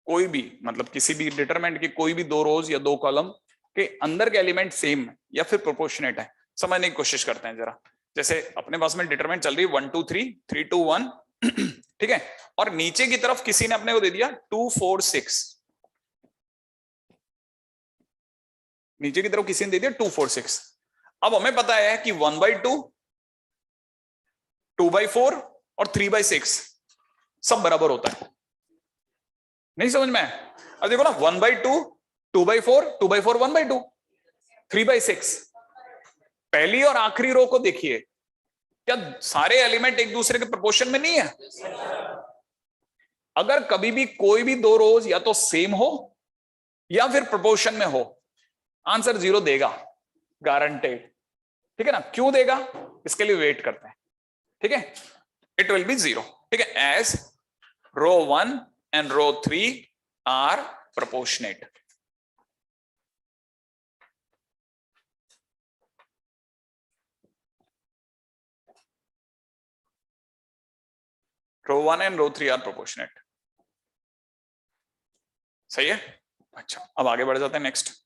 कोई भी, मतलब किसी भी डिटरमिनेंट की कोई भी 2 रोज या 2 कॉलम के अंदर के एलिमेंट सेम या फिर प्रोपोर्शनेट है, समझने की कोशिश करते हैं जरा। जैसे अपने पास में डिटरमिनेंट चल रही है 1 2 3 3 2 1, ठीक है, और नीचे की तरफ किसी ने अपने को दे दिया 2 4 6, नीचे की तरफ किसी ने दे दिया 2 4 6। अब हमें पता है कि 1/2, 2/4 और 3/6 सब बराबर होता है, नहीं समझ में? अब देखो ना, 1/2, 2/4, 2/4 1/2, 3/6। पहली और आखिरी रो को देखिए, क्या सारे एलिमेंट एक दूसरे के प्रोपोर्शन में नहीं है? अगर कभी भी कोई भी 2 रोज या तो सेम हो या फिर प्रोपोर्शन में हो, आंसर 0 देगा, गारंटेड। ठीक है ना? क्यों देगा, इसके लिए वेट करते हैं। ठीक है, इट विल बी 0। ठीक है, as row 1 and row 3 are proportionate. Row 1 and row 3 are proportionate. सही है? अच्छा, अब आगे बढ़ जाते हैं नेक्स्ट।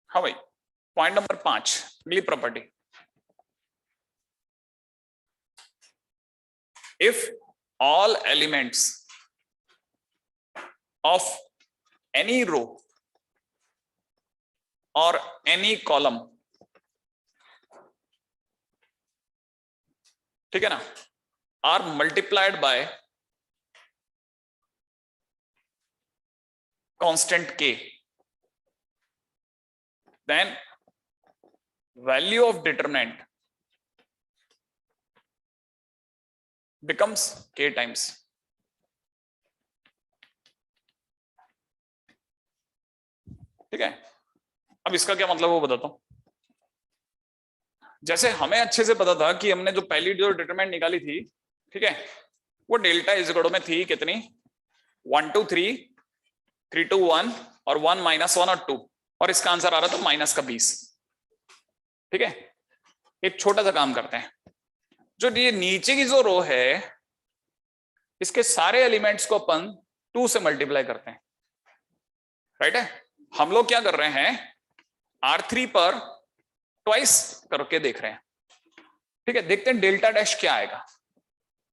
हाँ भाई, पॉइंट नंबर 5, अगली property. If all elements of any row or any column, ठीक है ना, are multiplied by constant k, then value of determinant becomes k times. ठीक है, अब इसका क्या मतलब वो बताता हूं। जैसे हमें अच्छे से पता था कि हमने जो पहली जो डिटरमिनेंट निकाली थी, ठीक है, वो डेल्टा इज इक्वल टू में थी कितनी, 1 2 3 3 2 1 और 1 -1 और 2, और इसका आंसर आ रहा था -20। ठीक है, एक छोटा सा काम करते हैं, जो ये नीचे की जो रो है, इसके सारे एलिमेंट्स को अपन 2 से मल्टीप्लाई करते हैं। राइट है, हम लोग क्या कर रहे हैं, R3 पर ट्वाइस करके देख रहे हैं। ठीक है, देखते हैं डेल्टा डैश क्या आएगा।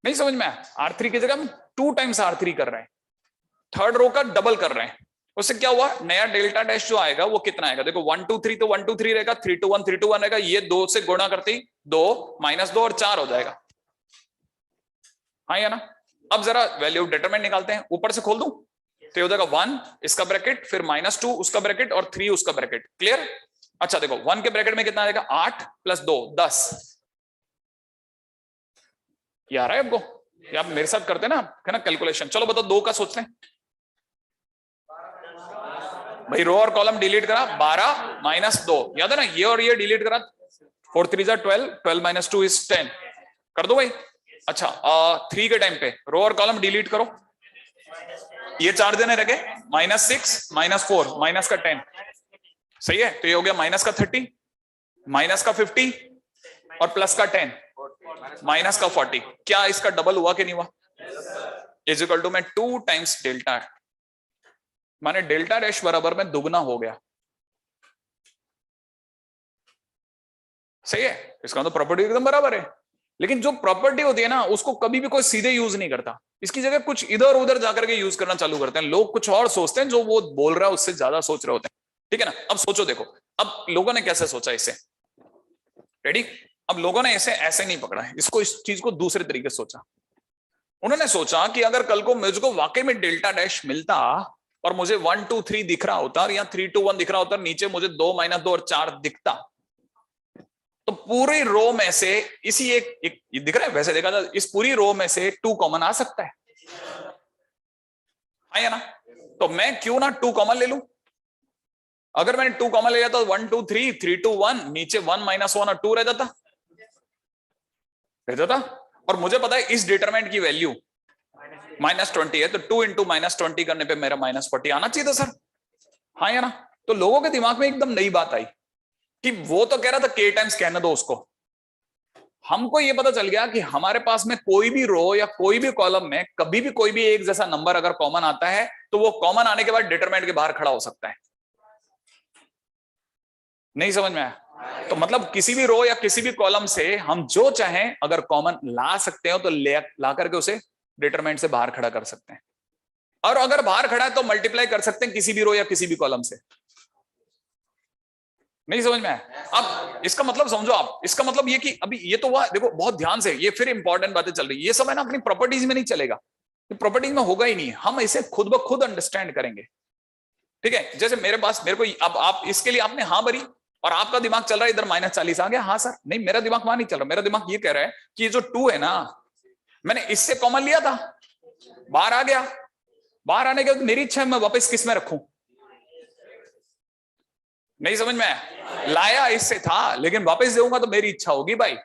नहीं समझ में आया? R3 की जगह हम 2 टाइम्स R3 कर रहे हैं, थर्ड रो का डबल कर रहे हैं। उससे क्या हुआ, नया डेल्टा डैश जो आएगा वो कितना आएगा, देखो 1 2 3 तो 1 2 3 रहेगा, 3 2 1 3 2 1 रहेगा, ये 2 से गुणा करते ही 2 -2 और 4 हो जाएगा। हाँ या ना? अब जरा वैल्यू डिटरमिनेंट निकालते हैं, ऊपर से खोल दूं तो हो जाएगा 1 इसका ब्रैकेट, फिर -2 उसका ब्रैकेट और 3 उसका ब्रैकेट। क्लियर? अच्छा देखो 1 के ब्रैकेट में कितना आएगा, 8 + 2 10। ये आ रहा है आपको? ये आप मेरे साथ करते ना, है ना कैलकुलेशन। चलो बताओ 2 का सोचते हैं भाई, रो और कॉलम डिलीट करा, 12 - 2, याद है ना, ये और ये डिलीट करा, 4 3 12, 12 - 2 is 10 कर दो भाई। अच्छा 3 के टाइम पे रो और कॉलम डिलीट करो, ये 4 देने रखे, -6 -4 माइनस का 10, सही है, तो ये हो गया -30, माइनस का 50 और प्लस का 10, माइनस का 40, क्या इसका डबल हुआ कि नहीं हुआ? इज इक्वल टू में 2 टाइम्स डेल्टा, माने डेल्टा डैश बराबर में दुगना हो गया। सही है, इसका तो प्रॉपर्टी एकदम बराबर है। लेकिन जो प्रॉपर्टी होती है ना, उसको कभी भी कोई सीधे यूज नहीं करता, इसकी जगह कुछ इधर उधर जाकर के यूज करना चालू करते हैं। लोग कुछ और सोचते हैं, जो वो बोल रहा है उससे ज्यादा सोच रहे होते हैं। ठीक है ना? अब सोचो, देखो अब लोगों ने कैसे सोचा इसे, रेडी? अब लोगों ने इसे ऐसे नहीं पकड़ा है, इसको, इस चीज को दूसरे तरीके से सोचा। उन्होंने सोचा कि अगर कल को मुझको वाकई में डेल्टा डैश मिलता और मुझे 1 2 3 दिख रहा होता, या 3 2 1 दिख रहा होता, नीचे मुझे 2 -2 और 4 दिखता, तो पूरी रो में से इसी एक ये दिख रहा है, वैसे देखा था इस पूरी रो में से 2 कॉमन आ सकता है, या ना? तो मैं क्यों ना 2 कॉमन ले लूं? अगर मैंने 2 कॉमन ले लिया तो 1 2 3 3 2 1, नीचे 1 -1 और 2 रह जाता। और मुझे पता है इस डिटरमिनेंट की वैल्यू -20 है, तो 2 इंटू -20 करने पे मेरा -40 आना चाहिए था सर, हाँ या ना? तो लोगों के दिमाग में एकदम नई बात आई कि वो तो कह रहा था k टाइम्स, कहने दो उसको। हमको ये पता चल गया कि हमारे पास में कोई भी रो या कोई भी कॉलम में कभी भी कोई भी एक जैसा नंबर अगर कॉमन आता है, तो वो कॉमन आने के बाद डिटरमिनेंट के बाहर खड़ा हो सकता है। नहीं समझ में आया? तो मतलब किसी भी रो या किसी भी कॉलम से हम जो चाहें अगर कॉमन ला सकते हो, तो ला करके उसे डिटरमिनेंट से बाहर खड़ा कर सकते हैं। और अगर बाहर खड़ा है तो मल्टीप्लाई कर सकते हैं किसी भी रो या किसी भी कॉलम से। नहीं समझ में आया? अब इसका मतलब समझो आप, इसका मतलब ये कि अभी ये तो हुआ, देखो बहुत ध्यान से, ये फिर इंपॉर्टेंट बातें चल रही है, ये सब है ना अपनी प्रॉपर्टीज में नहीं चलेगा, प्रॉपर्टीज में होगा ही नहीं, हम इसे खुद ब खुद अंडरस्टैंड करेंगे। ठीक है? जैसे मेरे पास, मेरे को अब आप इसके लिए आपने हाँ भरी और आपका दिमाग चल रहा है इधर -40 आ गया, हाँ सर, नहीं मेरा दिमाग वहां नहीं चल रहा, मेरा दिमाग ये कह रहा है कि ये जो 2 है ना, मैंने इससे कॉमन लिया था, बाहर आ गया, बाहर आने के बाद मेरी इच्छा है मैं वापस किस में रखूं। नहीं समझ में आया? लाया इससे था, लेकिन वापस देऊंगा तो मेरी इच्छा होगी भाई।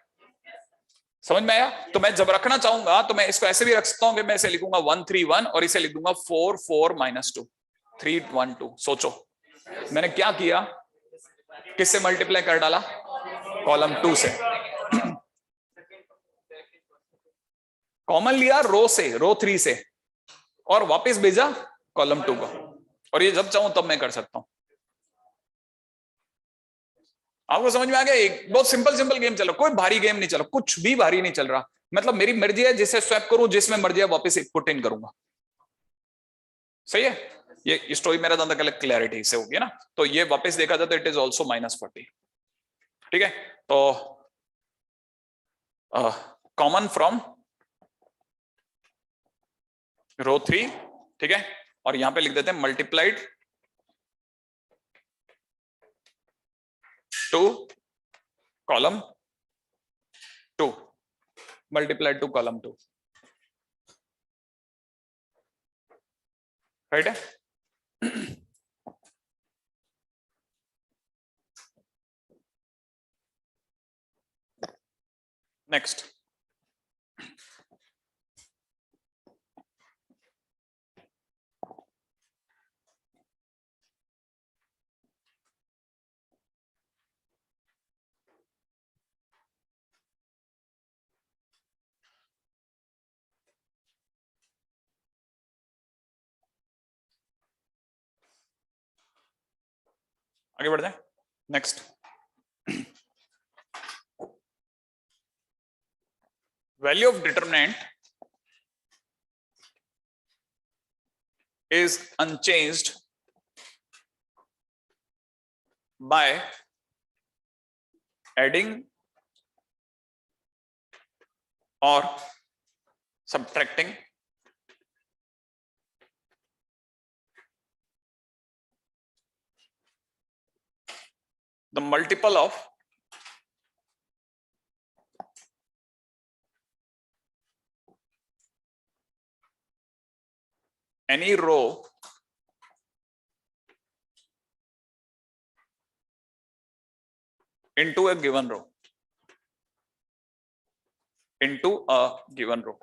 समझ में आया? तो मैं जब रखना चाहूंगा तो मैं इसको ऐसे भी रख सकता हूं कि मैं इसे लिखूंगा 1 3 1 और इसे लिख दूंगा 4 4 -2 3 1 2। सोचो मैंने क्या किया, किससे मल्टीप्लाई कर डाला? कॉलम 2 से। कॉमन लिया रो से, रो 3 से, और वापस भेजा कॉलम 2 को, और ये जब चाहूं तब मैं कर सकता हूं। आपको समझ में आ गया? एक बहुत सिंपल सिंपल गेम चल रहा, कोई भारी गेम नहीं चल रहा, कुछ भी भारी नहीं चल रहा। मतलब मेरी मर्जी है, जिसे स्वैप करूं, जिसमें मर्जी है वापस पुट इन करूंगा। सही है? ये स्टोरी मेरा ज्यादा क्लैरिटी से होगी ना। तो ये वापस देखा जाए तो इट इज ऑल्सो -40। ठीक है? तो कॉमन फ्रॉम रो 3, ठीक है, और यहां पे लिख देते हैं multiplied to column 2, multiplied to column 2। Right है? नेक्स्ट, आगे बढ़ जाए। Next, value of determinant is unchanged by adding or subtracting the multiple of any row into a given row, into a given row.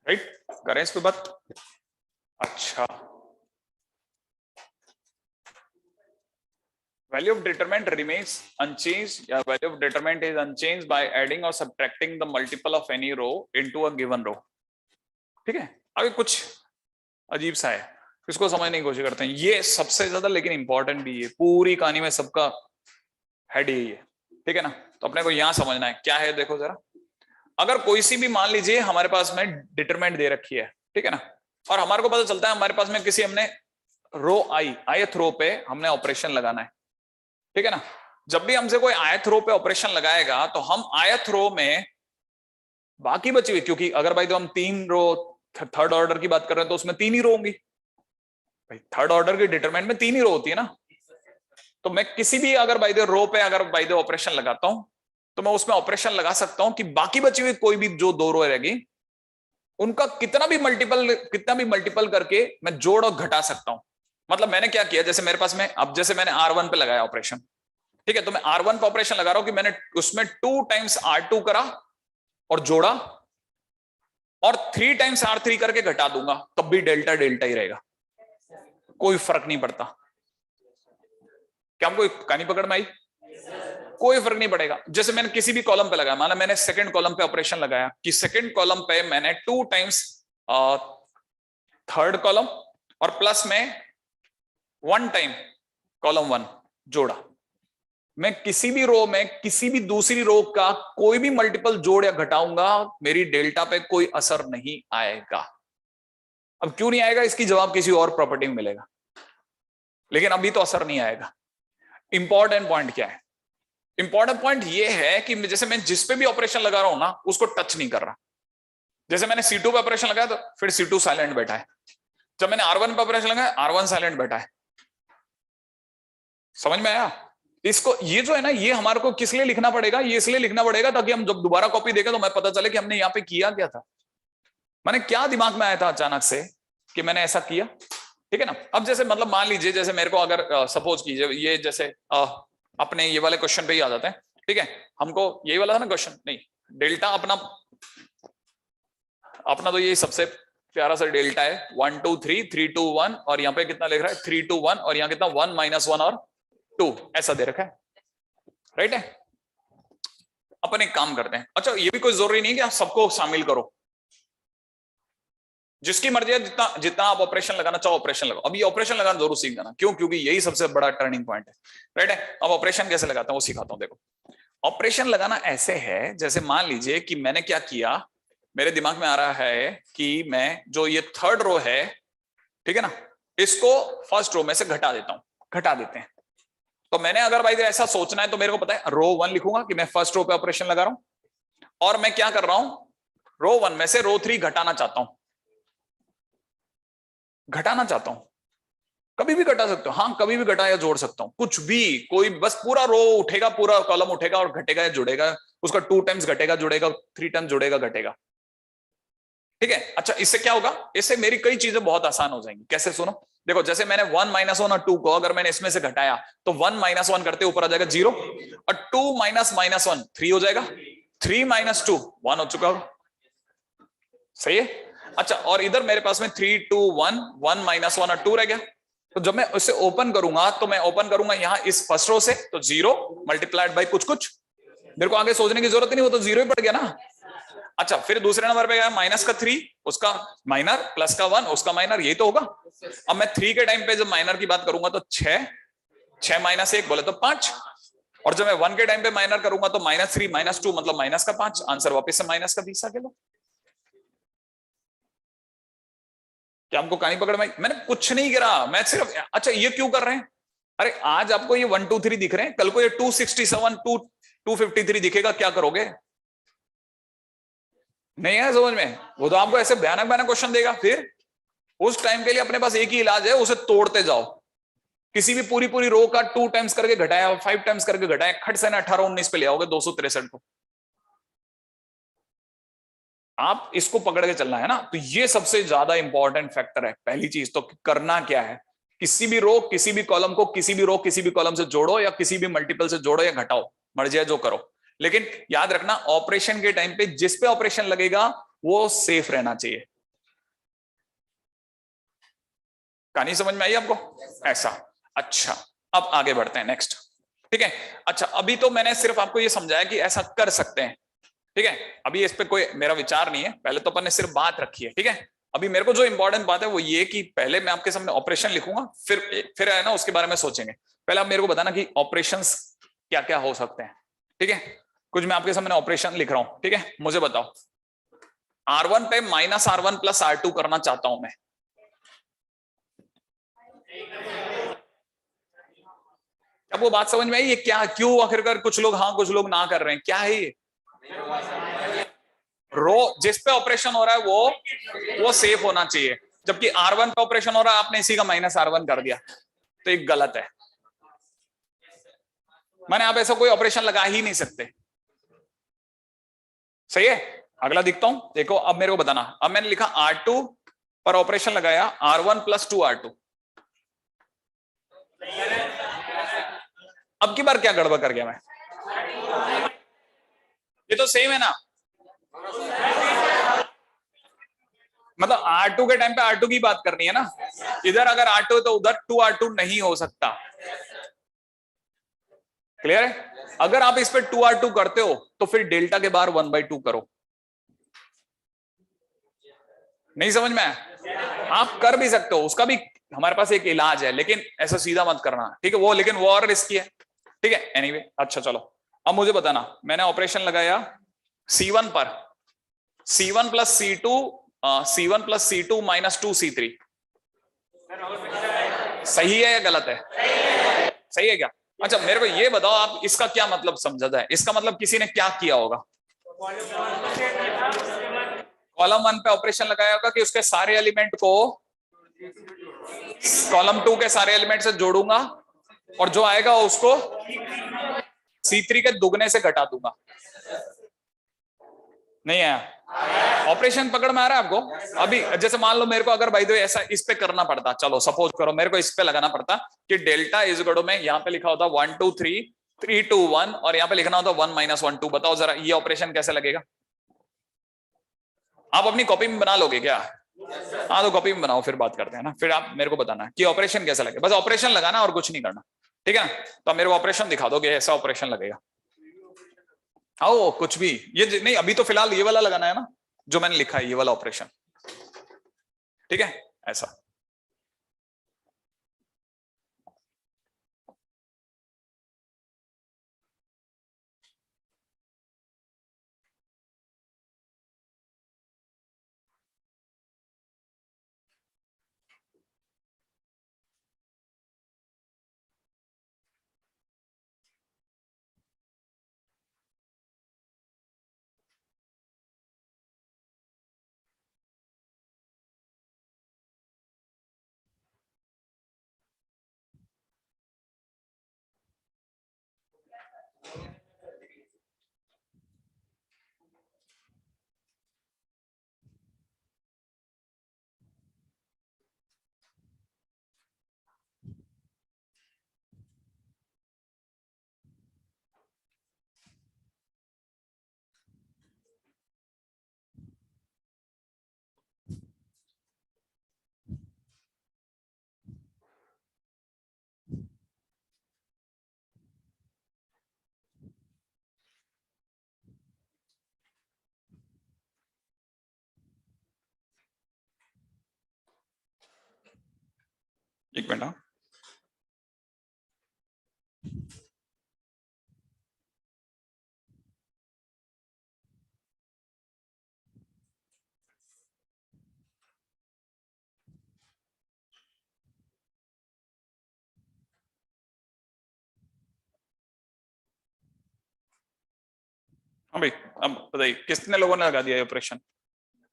Right, करें इस पे बात। अच्छा, value of determinant remains unchanged या value of determinant is unchanged by adding or subtracting the multiple of any row into a given row। ठीक है, अभी कुछ अजीब सा है, इसको समझने की कोशिश करते हैं। ये सबसे ज्यादा लेकिन इंपॉर्टेंट भी है, पूरी कहानी में सबका हेड यही है, ठीक है ना। तो अपने को यहां समझना है क्या है। देखो जरा, अगर कोई सी भी मान लीजिए हमारे पास में डिटरमिनेंट दे रखी है, ठीक है ना, और हमारे को पता चलता है हमारे पास में किसी हमने रो आयत रो पे हमने ऑपरेशन लगाना है, ठीक है ना। जब भी हमसे कोई आयत रो पे ऑपरेशन लगाएगा तो हम आयत रो में बाकी बची हुई, क्योंकि अगर भाई तो हम तीन रो थर्ड ऑर्डर की बात कर रहे हैं तो उसमें तीन ही रो होंगी भाई, थर्ड ऑर्डर की डिटरमिनेंट में तीन ही रो होती है ना। तो मैं किसी भी अगर बाय द रो पे अगर बाय द ऑपरेशन लगाता हूं तो मैं उसमें ऑपरेशन लगा सकता हूं कि बाकी बची हुई कोई भी जो दो रो रहेगी उनका कितना भी मल्टीपल करके मैं जोड़ और घटा सकता हूं। मतलब मैंने क्या किया, जैसे मेरे पास में अब जैसे मैंने R1 पे लगाया ऑपरेशन, ठीक है, तो मैं R1 पे ऑपरेशन लगा रहा हूं कि मैंने उसमें 2 टाइम्स R2 करा और जोड़ा और 3 टाइम्स R3 करके घटा दूंगा, तब भी डेल्टा डेल्टा ही रहेगा, कोई फर्क नहीं पड़ता। क्या आपको कहानी पकड़ में आई? कोई फर्क नहीं पड़ेगा। जैसे मैंने किसी भी कॉलम पे लगाया, माना मैंने सेकंड कॉलम पे ऑपरेशन लगाया कि सेकंड कॉलम पे मैंने 2 टाइम्स थर्ड कॉलम और प्लस में 1 टाइम कॉलम 1 जोड़ा। मैं किसी भी रो में किसी भी दूसरी रो का कोई भी मल्टीपल जोड़ या घटाऊंगा, मेरी डेल्टा पे कोई असर नहीं आएगा। अब क्यों नहीं आएगा, इसकी जवाब किसी और प्रॉपर्टी में मिलेगा, लेकिन अभी तो असर नहीं आएगा। इंपॉर्टेंट पॉइंट क्या है? इंपॉर्टेंट पॉइंट ये है कि जैसे मैं जिस पे भी ऑपरेशन लगा रहा हूं ना उसको टच नहीं कर रहा। जैसे मैंने C2 पे ऑपरेशन लगाया तो फिर C2 साइलेंट बैठा है, जब मैंने R1 पे ऑपरेशन लगाया R1 साइलेंट बैठा है। समझ में आया? इसको ये जो है ना, ये हमारे को किस लिए लिखना पड़ेगा? ये इसलिए लिखना पड़ेगा ताकि हम जब दोबारा कॉपी देखें तो हमें पता चले कि हमने यहाँ पे किया क्या था, मैंने क्या दिमाग में आया था अचानक से कि मैंने ऐसा किया, ठीक है ना। अब जैसे मतलब मान लीजिए जैसे मेरे को अगर सपोज कीजिए ये जैसे अपने ये वाले क्वेश्चन पे ही आ जाते हैं, ठीक है, हमको यही वाला था ना क्वेश्चन, नहीं डेल्टा अपना तो ये सबसे प्यारा सा डेल्टा है 1 2 3 3 2 1 और यहाँ पे कितना लिख रहा है 3 2 1 और यहाँ कितना 1 -1 और 2 ऐसा दे रखा है, राइट है। अपन एक काम करते हैं, अच्छा ये भी कोई जरूरी नहीं कि आप सबको शामिल करो, जिसकी मर्जी है, जितना जितना आप ऑपरेशन लगाना चाहो ऑपरेशन लगाओ। अभी ऑपरेशन लगाना जरूर सीख जाना, क्यों? क्योंकि यही सबसे बड़ा टर्निंग पॉइंट है, राइट है। अब ऑपरेशन कैसे लगाता हूं वो सिखाता हूं। देखो ऑपरेशन लगाना ऐसे है, जैसे मान लीजिए कि मैंने क्या किया, मेरे दिमाग में आ रहा है कि मैं जो ये थर्ड रो है, ठीक है ना, इसको फर्स्ट रो में से घटा देता हूं, घटा देते हैं। तो मैंने अगर भाई ऐसा सोचना है तो मेरे को पता है रो 1 लिखूंगा कि मैं फर्स्ट रो पे ऑपरेशन लगा रहा हूं और मैं क्या कर रहा हूं, रो 1 में से रो 3 घटाना चाहता हूं, घटाना चाहता हूं। कभी भी घटा सकते हो, हाँ कभी भी घटा या जोड़ सकता हूं, कुछ भी, कोई बस पूरा रो उठेगा, पूरा कॉलम उठेगा और घटेगा या जुड़ेगा, उसका 2 टाइम्स घटेगा जुड़ेगा, 3 टाइम्स जुड़ेगा घटेगा, ठीक है। अच्छा इससे क्या होगा, इससे मेरी कई चीजें बहुत आसान हो जाएंगी। कैसे? सुनो, देखो जैसे मैंने 1 -1 और 2 को अगर मैंने इसमें से घटाया तो 1 -1 करते ऊपर आ जाएगा 0 और 2 -1 3 हो जाएगा, 3 - 2 1 हो चुका होगा, सही है। अच्छा और इधर मेरे पास में 3 2 1 1 -1 और 2 रह गया। तो जब मैं उसे ओपन करूंगा तो मैं ओपन करूंगा यहां इस फर्स्ट रो से, तो 0 मल्टीप्लाइड बाई कुछ कुछ, मेरे को आगे सोचने की जरूरत नहीं, वो तो 0 ही पड़ गया ना। अच्छा फिर दूसरे नंबर पे गया माइनस का 3 उसका माइनर, प्लस का 1 उसका माइनर, यही तो होगा। अब मैं 3 के टाइम पे जब माइनर की बात करूंगा तो 6 -1 बोले तो 5, और जब मैं 1 के टाइम पे माइनर करूंगा तो -3 -2 मतलब माइनस का 5, आंसर वापस से माइनस का 20 आ गया। क्या हमको कहानी पकड़ में? मैंने कुछ नहीं गिरा, मैं सिर्फ, अच्छा ये क्यों कर रहे हैं? अरे आज आपको ये 1 2 3 दिख रहे हैं, कल को ये 267 253 दिखेगा, क्या करोगे? नहीं है समझ में? वो तो आपको ऐसे भयानक भयानक क्वेश्चन देगा, फिर उस टाइम के लिए अपने पास एक ही इलाज है, उसे तोड़ते जाओ। किसी भी पूरी पूरी रो का 2 टाइम्स करके घटाया, 5 टाइम्स करके घटाया, खट से ना 18 19 पे ले आओगे 263 को। आप इसको पकड़ के चलना है ना, तो ये सबसे ज्यादा इंपॉर्टेंट फैक्टर है। पहली चीज तो करना क्या है, किसी भी रो किसी भी कॉलम को किसी भी रो किसी भी कॉलम से जोड़ो या किसी भी मल्टीपल से जोड़ो या घटाओ, मर्जी है जो करो, लेकिन याद रखना ऑपरेशन के टाइम पे जिस पे ऑपरेशन लगेगा वो सेफ रहना चाहिए। कहानी समझ में आई आपको? ऐसा। अच्छा, अब आगे बढ़ते हैं नेक्स्ट। ठीक है, अच्छा अभी तो मैंने सिर्फ आपको ये समझाया कि ऐसा कर सकते हैं। ठीक है, अभी इस पे कोई मेरा विचार नहीं है, पहले तो अपन ने सिर्फ बात रखी है। ठीक है, अभी मेरे को जो इंपॉर्टेंट बात है वो ये कि पहले मैं आपके सामने ऑपरेशन लिखूंगा, फिर है ना उसके बारे में सोचेंगे। पहले आप मेरे को बताना कि ऑपरेशंस क्या क्या हो सकते हैं। ठीक है, कुछ मैं आपके सामने ऑपरेशन लिख रहा हूं। ठीक है, मुझे बताओ R1 पे -R1 + R2 करना चाहता हूं मैं। अब वो बात समझ में आई? ये क्या, क्यों आखिरकार कुछ लोग हाँ कुछ लोग ना कर रहे हैं, क्या है ये? रो जिस पे ऑपरेशन हो रहा है वो सेफ होना चाहिए, जबकि R1 पे ऑपरेशन हो रहा है, आपने इसी का -R1 कर दिया, तो ये गलत है। मैंने आप ऐसा कोई ऑपरेशन लगा ही नहीं सकते। सही है, अगला दिखता हूं, देखो अब मेरे को बताना। अब मैंने लिखा R2 पर ऑपरेशन लगाया R1 + 2R2। अब की बार क्या गड़बड़ कर गया मैं? ये तो सेम है ना, मतलब R2 के टाइम पे R2 की बात करनी है ना। इधर अगर R2 है तो उधर 2R2 नहीं हो सकता। क्लियर है? अगर आप इस पे 2R2 करते हो तो फिर डेल्टा के बाहर 1/2 करो। नहीं समझ में आया? आप कर भी सकते हो, उसका भी हमारे पास एक इलाज है, लेकिन ऐसा सीधा मत करना। ठीक है, वो लेकिन वो और रिस्की है। ठीक है, एनीवे अच्छा चलो, अब मुझे बताना, मैंने ऑपरेशन लगाया C1 पर C1 + C2 C1 + C2 - 2C3। सही है या गलत है? सही है क्या? अच्छा मेरे को ये बताओ, आप इसका क्या मतलब समझा जाए? इसका मतलब किसी ने क्या किया होगा? कॉलम 1 पे ऑपरेशन लगाया होगा कि उसके सारे एलिमेंट को कॉलम 2 के सारे एलिमेंट से जोड़ूंगा और जो आएगा उसको C3 के दुगने से घटा दूंगा। नहीं आया? ऑपरेशन पकड़ में आ रहा है आपको? अभी जैसे मान लो मेरे को अगर भाई दो ऐसा इस पे करना पड़ता, चलो सपोज करो मेरे को इस पे लगाना पड़ता कि डेल्टा इज इक्वल टू में यहाँ पे लिखा होता 1 2 3 3 2 1 और यहाँ पे लिखना होता 1 - 1 2। बताओ जरा ये ऑपरेशन कैसे लगेगा? आप अपनी कॉपी में बना लोगे क्या? हाँ तो कॉपी में बनाओ, फिर बात करते हैं ना, फिर आप मेरे को बताना कि ऑपरेशन कैसा लगेगा। बस ऑपरेशन लगाना और कुछ नहीं करना। ठीक है ना? तो मेरे को ऑपरेशन दिखा दोगे, ऐसा ऑपरेशन लगेगा। आओ कुछ भी, ये नहीं, अभी तो फिलहाल ये वाला लगाना है ना जो मैंने लिखा है, ये वाला ऑपरेशन। ठीक है, ऐसा। एक मिनट। हाँ भाई, अब बताइए कितने लोगों ने लगा दिया ये ऑपरेशन?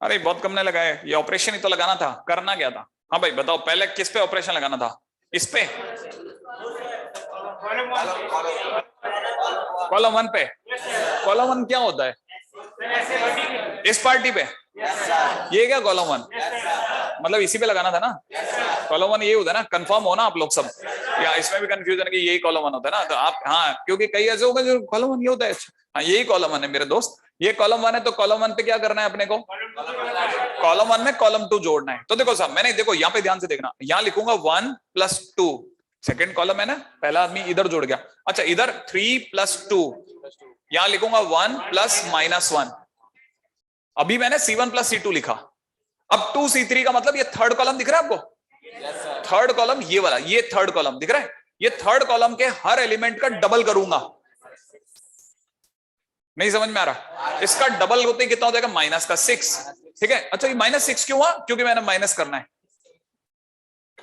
अरे बहुत कम ने लगाया, ये ऑपरेशन ही तो लगाना था, करना क्या था? हाँ भाई बताओ, पहले किस पे ऑपरेशन लगाना था? इस पे, कॉलम 1 पे। कॉलम 1 क्या होता है? इस पार्टी पे? ये क्या कॉलम 1? मतलब इसी पे लगाना था ना? कॉलम 1 ये होता है ना, कंफर्म हो ना आप लोग सब? या इसमें भी कंफ्यूजन है कि यही कॉलम 1 होता है ना, तो आप हाँ, क्योंकि कई ऐसे होगा जो कॉलम 1 ये होता है, हाँ यही कॉलम 1 है मेरे दोस्त, ये कॉलम 1 है, तो कॉलम 1 पे क्या करना है अपने को, कॉलम 1 में कॉलम 2 जोड़ना है। तो देखो साहब, मैंने देखो यहाँ पे ध्यान से देखना, यहाँ लिखूंगा 1 + 2, सेकेंड कॉलम है ना, पहला आदमी इधर जुड़ गया। अच्छा इधर 3 + 2, यहां लिखूंगा 1 + -1। अभी मैंने C1 + C2 लिखा, अब 2 C3 का मतलब ये थर्ड कॉलम दिख रहा है आपको, थर्ड कॉलम ये वाला, ये थर्ड कॉलम दिख रहा है, ये थर्ड कॉलम के हर एलिमेंट का डबल करूंगा। नहीं समझ में आ रहा, इसका डबल होते कितना हो जाएगा, -6, ठीक है। अच्छा ये -6 क्यों हुआ, क्योंकि मैंने माइनस करना है।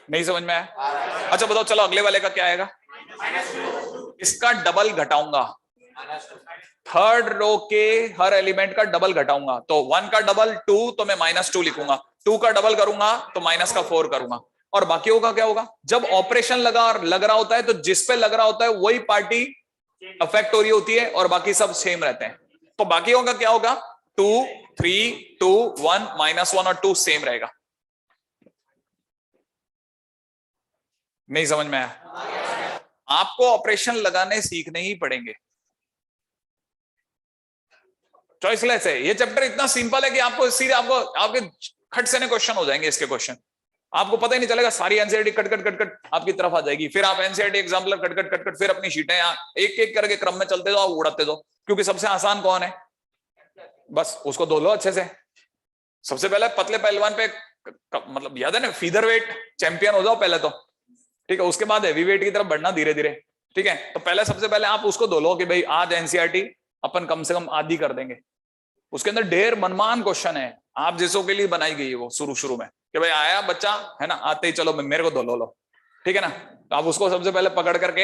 नहीं समझ में आया, अच्छा बताओ, चलो अगले वाले का क्या आएगा, इसका डबल घटाऊंगा, थर्ड रो के हर एलिमेंट का डबल घटाऊंगा, तो 1 का डबल 2, तो मैं -2 लिखूंगा, 2 का डबल करूंगा तो -4 करूंगा, और बाकियों का क्या होगा, जब ऑपरेशन लग रहा होता है तो जिस पे लग रहा होता है वही पार्टी अफेक्ट हो रही होती है, और बाकी सब सेम रहते हैं। तो बाकियों का क्या होगा, 2 3 2 1 -1 और 2 सेम रहेगा। नहीं समझ में आया, आपको ऑपरेशन लगाने सीखने ही पड़ेंगे, चॉइसलेस है ये चैप्टर, इतना सिंपल है कि आपको सीधे आपको आपके खट से क्वेश्चन हो जाएंगे इसके क्वेश्चन, आपको पता ही नहीं चलेगा, सारी NCERT cut cut cut cut आपकी तरफ आ जाएगी, फिर आप NCERT exemplar cut cut cut cut, फिर अपनी शीटें एक एक करके क्रम में चलते जाओ, उड़ाते जाओ, क्योंकि सबसे आसान कौन है, बस उसको धो लो अच्छे से। सबसे पहले पतले पहलवान पे मतलब याद है ना, फीदर वेट चैंपियन हो जाओ पहले तो, ठीक है, उसके बाद हैवी वेट की तरफ बढ़ना धीरे धीरे, ठीक है। तो पहले सबसे पहले आप उसको धो लो कि भाई आज एनसीईआरटी अपन कम से कम आधी कर देंगे, उसके अंदर ढेर मनमान क्वेश्चन है, आप जिसों के लिए बनाई गई है वो शुरू में, कि भाई आया बच्चा है ना, आते ही चलो मेरे को धो लो, ठीक है ना, तो आप उसको सबसे पहले पकड़ करके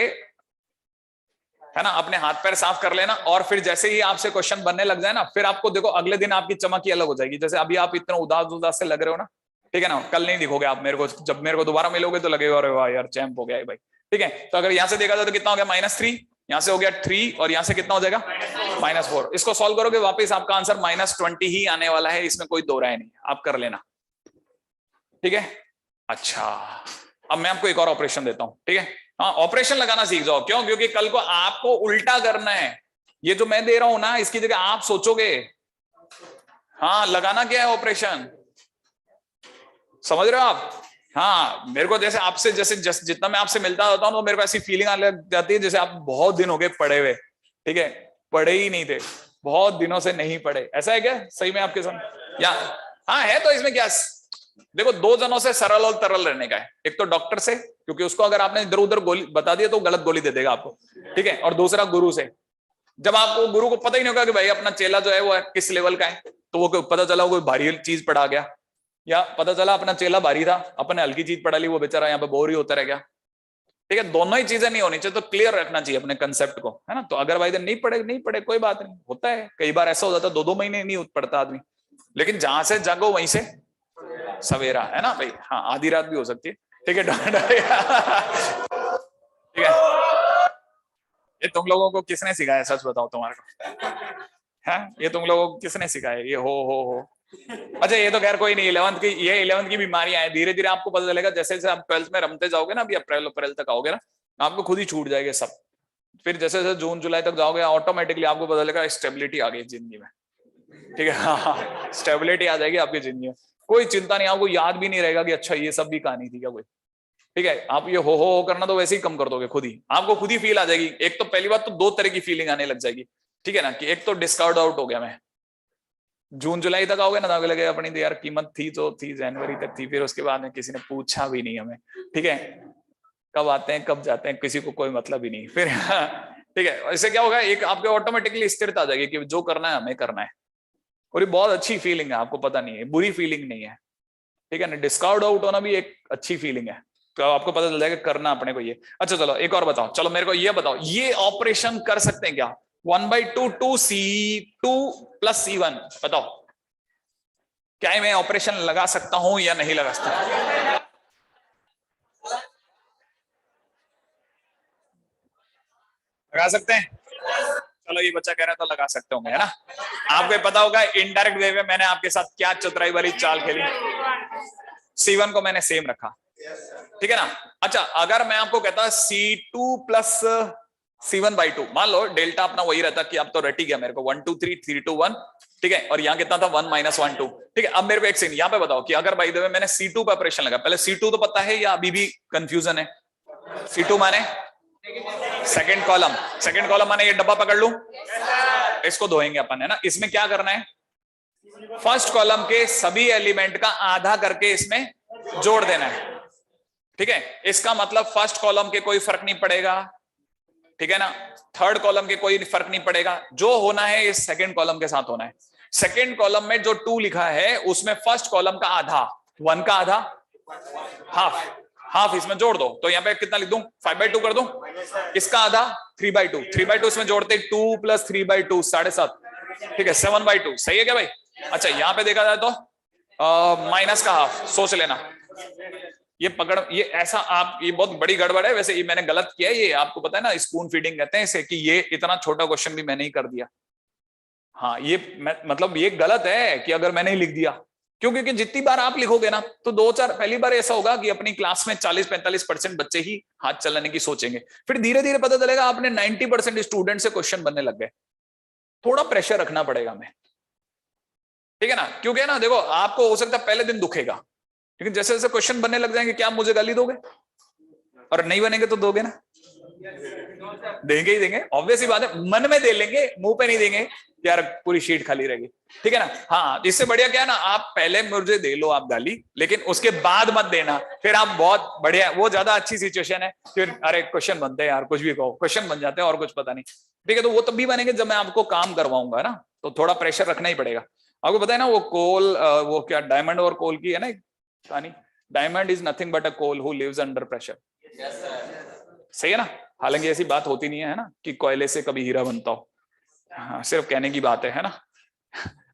है ना अपने हाथ पैर साफ कर लेना, और फिर जैसे ही आपसे क्वेश्चन बनने लग जाए ना, फिर आपको देखो अगले दिन आपकी चमक ही अलग हो जाएगी, जैसे अभी आप इतना उदास उदास से लग रहे हो ना, ठीक है ना, कल नहीं दिखोगे आप मेरे को, जब मेरे को दोबारा मिलोगे तो लगेगा अरे वाह यार चैंप हो गया है भाई, ठीक है। तो अगर यहां से देखा जाए तो कितना हो गया, -3, यहां से हो गया 3, और यहां से कितना हो जाएगा -4, इसको सॉल्व करोगे वापस आपका आंसर -20 ही आने वाला है, इसमें कोई दो राय नहीं, आप कर लेना, ठीक है। अच्छा अब मैं आपको एक और ऑपरेशन देता हूं, ठीक है, हाँ ऑपरेशन लगाना सीख जाओ, क्यों, क्योंकि कल को आपको उल्टा करना है, ये जो मैं दे रहा हूं ना इसकी जगह आप सोचोगे, हाँ लगाना क्या है ऑपरेशन, समझ रहे हो आप, हाँ मेरे को जैसे आपसे जैसे जितना मैं आपसे मिलता रहता हूँ तो मेरे को ऐसी फीलिंग आने लग जाती है जैसे आप बहुत दिन हो गए पढ़े हुए, ठीक है, पढ़े ही नहीं थे, बहुत दिनों से नहीं पढ़े, ऐसा है क्या सही में आपके साथ, या हाँ है, तो इसमें क्या, देखो दो जनों से सरल और तरल रहने का है, एक तो डॉक्टर से, क्योंकि उसको अगर आपने इधर उधर गोली बता दिया तो गलत गोली दे देगा आपको, ठीक है, और दूसरा गुरु से, जब आपको गुरु को पता ही नहीं होगा कि भाई अपना चेला जो है वो किस लेवल का है, तो वो पता चला कोई भारी चीज पढ़ा गया, या पता चला अपना चेला भारी था, अपने हल्की चीज पढ़ा ली, वो बेचारा यहाँ पे बोर ही होता रह गया, ठीक है, दोनों ही चीजें नहीं होनी चाहिए, तो क्लियर रखना चाहिए अपने कंसेप्ट को, है ना। तो अगर भाई नहीं पढ़े कोई बात नहीं, होता है कई बार ऐसा हो जाता है 2-2 महीने नहीं पढ़ता आदमी, लेकिन जहां से जागो वहीं से सवेरा, है ना भाई, हाँ आधी रात भी हो सकती है, ठीक है ठीक है। ये तुम लोगों को किसने सिखाया, सच बताओ तुम्हारे को, है ये तुम लोगों को किसने सिखाया, ये हो अच्छा ये तो खैर कोई नहीं, 11th की बीमारियां हैं, धीरे धीरे आपको पता चलेगा, जैसे जैसे आप 12th में रमते जाओगे ना, अभी अप्रैल तक आओगे ना, आपको खुद ही छूट जाएगा सब, फिर जैसे जैसे जून जुलाई तक जाओगे ऑटोमेटिकली आपको पता चलेगा स्टेबिलिटी आ गई जिंदगी में, ठीक है, हाँ स्टेबिलिटी आ जाएगी आपकी जिंदगी में, कोई चिंता नहीं, आपको याद भी नहीं रहेगा कि अच्छा ये सब भी कहानी थी क्या कोई, ठीक है। आप ये हो करना तो वैसे ही कम कर दोगे, खुद ही आपको खुद ही फील आ जाएगी, एक तो पहली बात तो 2 तरह की फीलिंग आने लग जाएगी, ठीक है ना, कि एक तो डिस्कार्ड आउट हो गया मैं, जून जुलाई तक आओगे ना तो लगे अपनी तो यार कीमत थी तो थी, जनवरी तक थी, फिर उसके बाद में किसी ने पूछा भी नहीं हमें, ठीक है, कब आते हैं कब जाते हैं किसी को कोई मतलब ही नहीं, फिर ठीक है, इससे क्या होगा, एक आपके ऑटोमेटिकली स्थिरता आ जाएगी कि जो करना है हमें करना है, और ये बहुत अच्छी फीलिंग है, आपको पता नहीं है, बुरी फीलिंग नहीं है, ठीक है ना, डिस्कार्ड आउट होना भी एक अच्छी फीलिंग है, तो आपको पता चल जाएगा करना अपने को ये। अच्छा चलो एक और बताओ, चलो मेरे को ये बताओ, ये ऑपरेशन कर सकते हैं क्या, 1/2 2C2 + C1, बताओ क्या मैं ऑपरेशन लगा सकता हूं या नहीं लगा सकता, लगा सकते हैं, चलो ये बच्चा कह रहा है तो लगा सकते होंगे, है ना। आपको पता होगा इनडायरेक्ट वे में मैंने आपके साथ क्या चतुराई वाली चाल खेली, C1 को मैंने सेम रखा, ठीक है ना। अच्छा, अगर मैं आपको कहता C2 प्लस C1/2, मान लो डेल्टा अपना वही रहता कि आप तो रट ही गया मेरे को 1 2 3 3 2 1, ठीक है, और यहाँ कितना था 1 - 1 2, ठीक है। अब मेरे को एक सेकंड यहाँ पे बताओ कि अगर बाय द वे मैंने C2 पे ऑपरेशन लगा, पहले C2 तो पता है या अभी भी कंफ्यूजन है? C2 माने सेकंड कॉलम माने ये डब्बा पकड़ लूं, इसको धोएंगे अपन, है ना। इसमें क्या करना है, फर्स्ट कॉलम के सभी एलिमेंट का आधा करके इसमें जोड़ देना है, ठीक है। इसका मतलब फर्स्ट कॉलम के कोई फर्क नहीं पड़ेगा, ठीक है ना, थर्ड कॉलम के कोई फर्क नहीं पड़ेगा, जो होना है इस सेकंड कॉलम के साथ होना है। सेकंड कॉलम में जो 2 लिखा है उसमें फर्स्ट कॉलम का आधा, 1 का आधा, हाफ इसमें जोड़ दो, तो यहाँ पे कितना लिख दूं, 5/2 कर दूं, इसका आधा 3/2, 3/2 इसमें जोड़ते 2 + 3/2 7.5, ठीक है, 7/2, सही है क्या भाई? अच्छा, यहाँ पे देखा जाए तो माइनस का हाफ, सोच लेना, ये पकड़, ये ऐसा आप, ये बहुत बड़ी गड़बड़ है वैसे, ये मैंने गलत किया है, ये आपको पता है ना, स्पून फीडिंग कहते हैं इसे, कि ये इतना छोटा क्वेश्चन भी मैंने ही कर दिया। हाँ, ये मतलब ये गलत है कि अगर मैंने ही लिख दिया, क्यों? क्योंकि जितनी बार आप लिखोगे ना, तो 2-4, पहली बार ऐसा होगा कि अपनी क्लास में 40-45% बच्चे ही हाथ चलाने की सोचेंगे, फिर धीरे धीरे पता चलेगा आपने 90% स्टूडेंट से क्वेश्चन बनने लग गए। थोड़ा प्रेशर रखना पड़ेगा हमें, ठीक है ना, क्योंकि ना देखो, आपको हो सकता है पहले दिन दुखेगा, लेकिन जैसे जैसे क्वेश्चन बनने लग जाएंगे, क्या आप मुझे गाली दोगे? और नहीं बनेंगे तो दोगे ना? देंगे ही देंगे, ऑब्वियस ही बात है, मन में दे लेंगे, मुंह पे नहीं देंगे यार, पूरी शीट खाली रहेगी, ठीक है ना। हाँ, इससे बढ़िया क्या है ना, आप पहले मुझे दे लो आप गाली, लेकिन उसके बाद मत देना, फिर आप बहुत बढ़िया, वो ज्यादा अच्छी सिचुएशन है। फिर अरे क्वेश्चन बनते हैं यार, कुछ भी कहो, क्वेश्चन बन जाते हैं और कुछ पता नहीं, ठीक है। तो वो तब भी बनेंगे जब मैं आपको काम करवाऊंगा ना, तो थोड़ा प्रेशर रखना ही पड़ेगा। आपको पता है ना, वो कोल, वो क्या डायमंड और कोल की है ना कहानी, diamond is nothing but a coal who lives under pressure, सही है ना। हालांकि ऐसी बात होती नहीं है ना कि कोयले से कभी हीरा बनता हो, हाँ, सिर्फ कहने की बात है ना।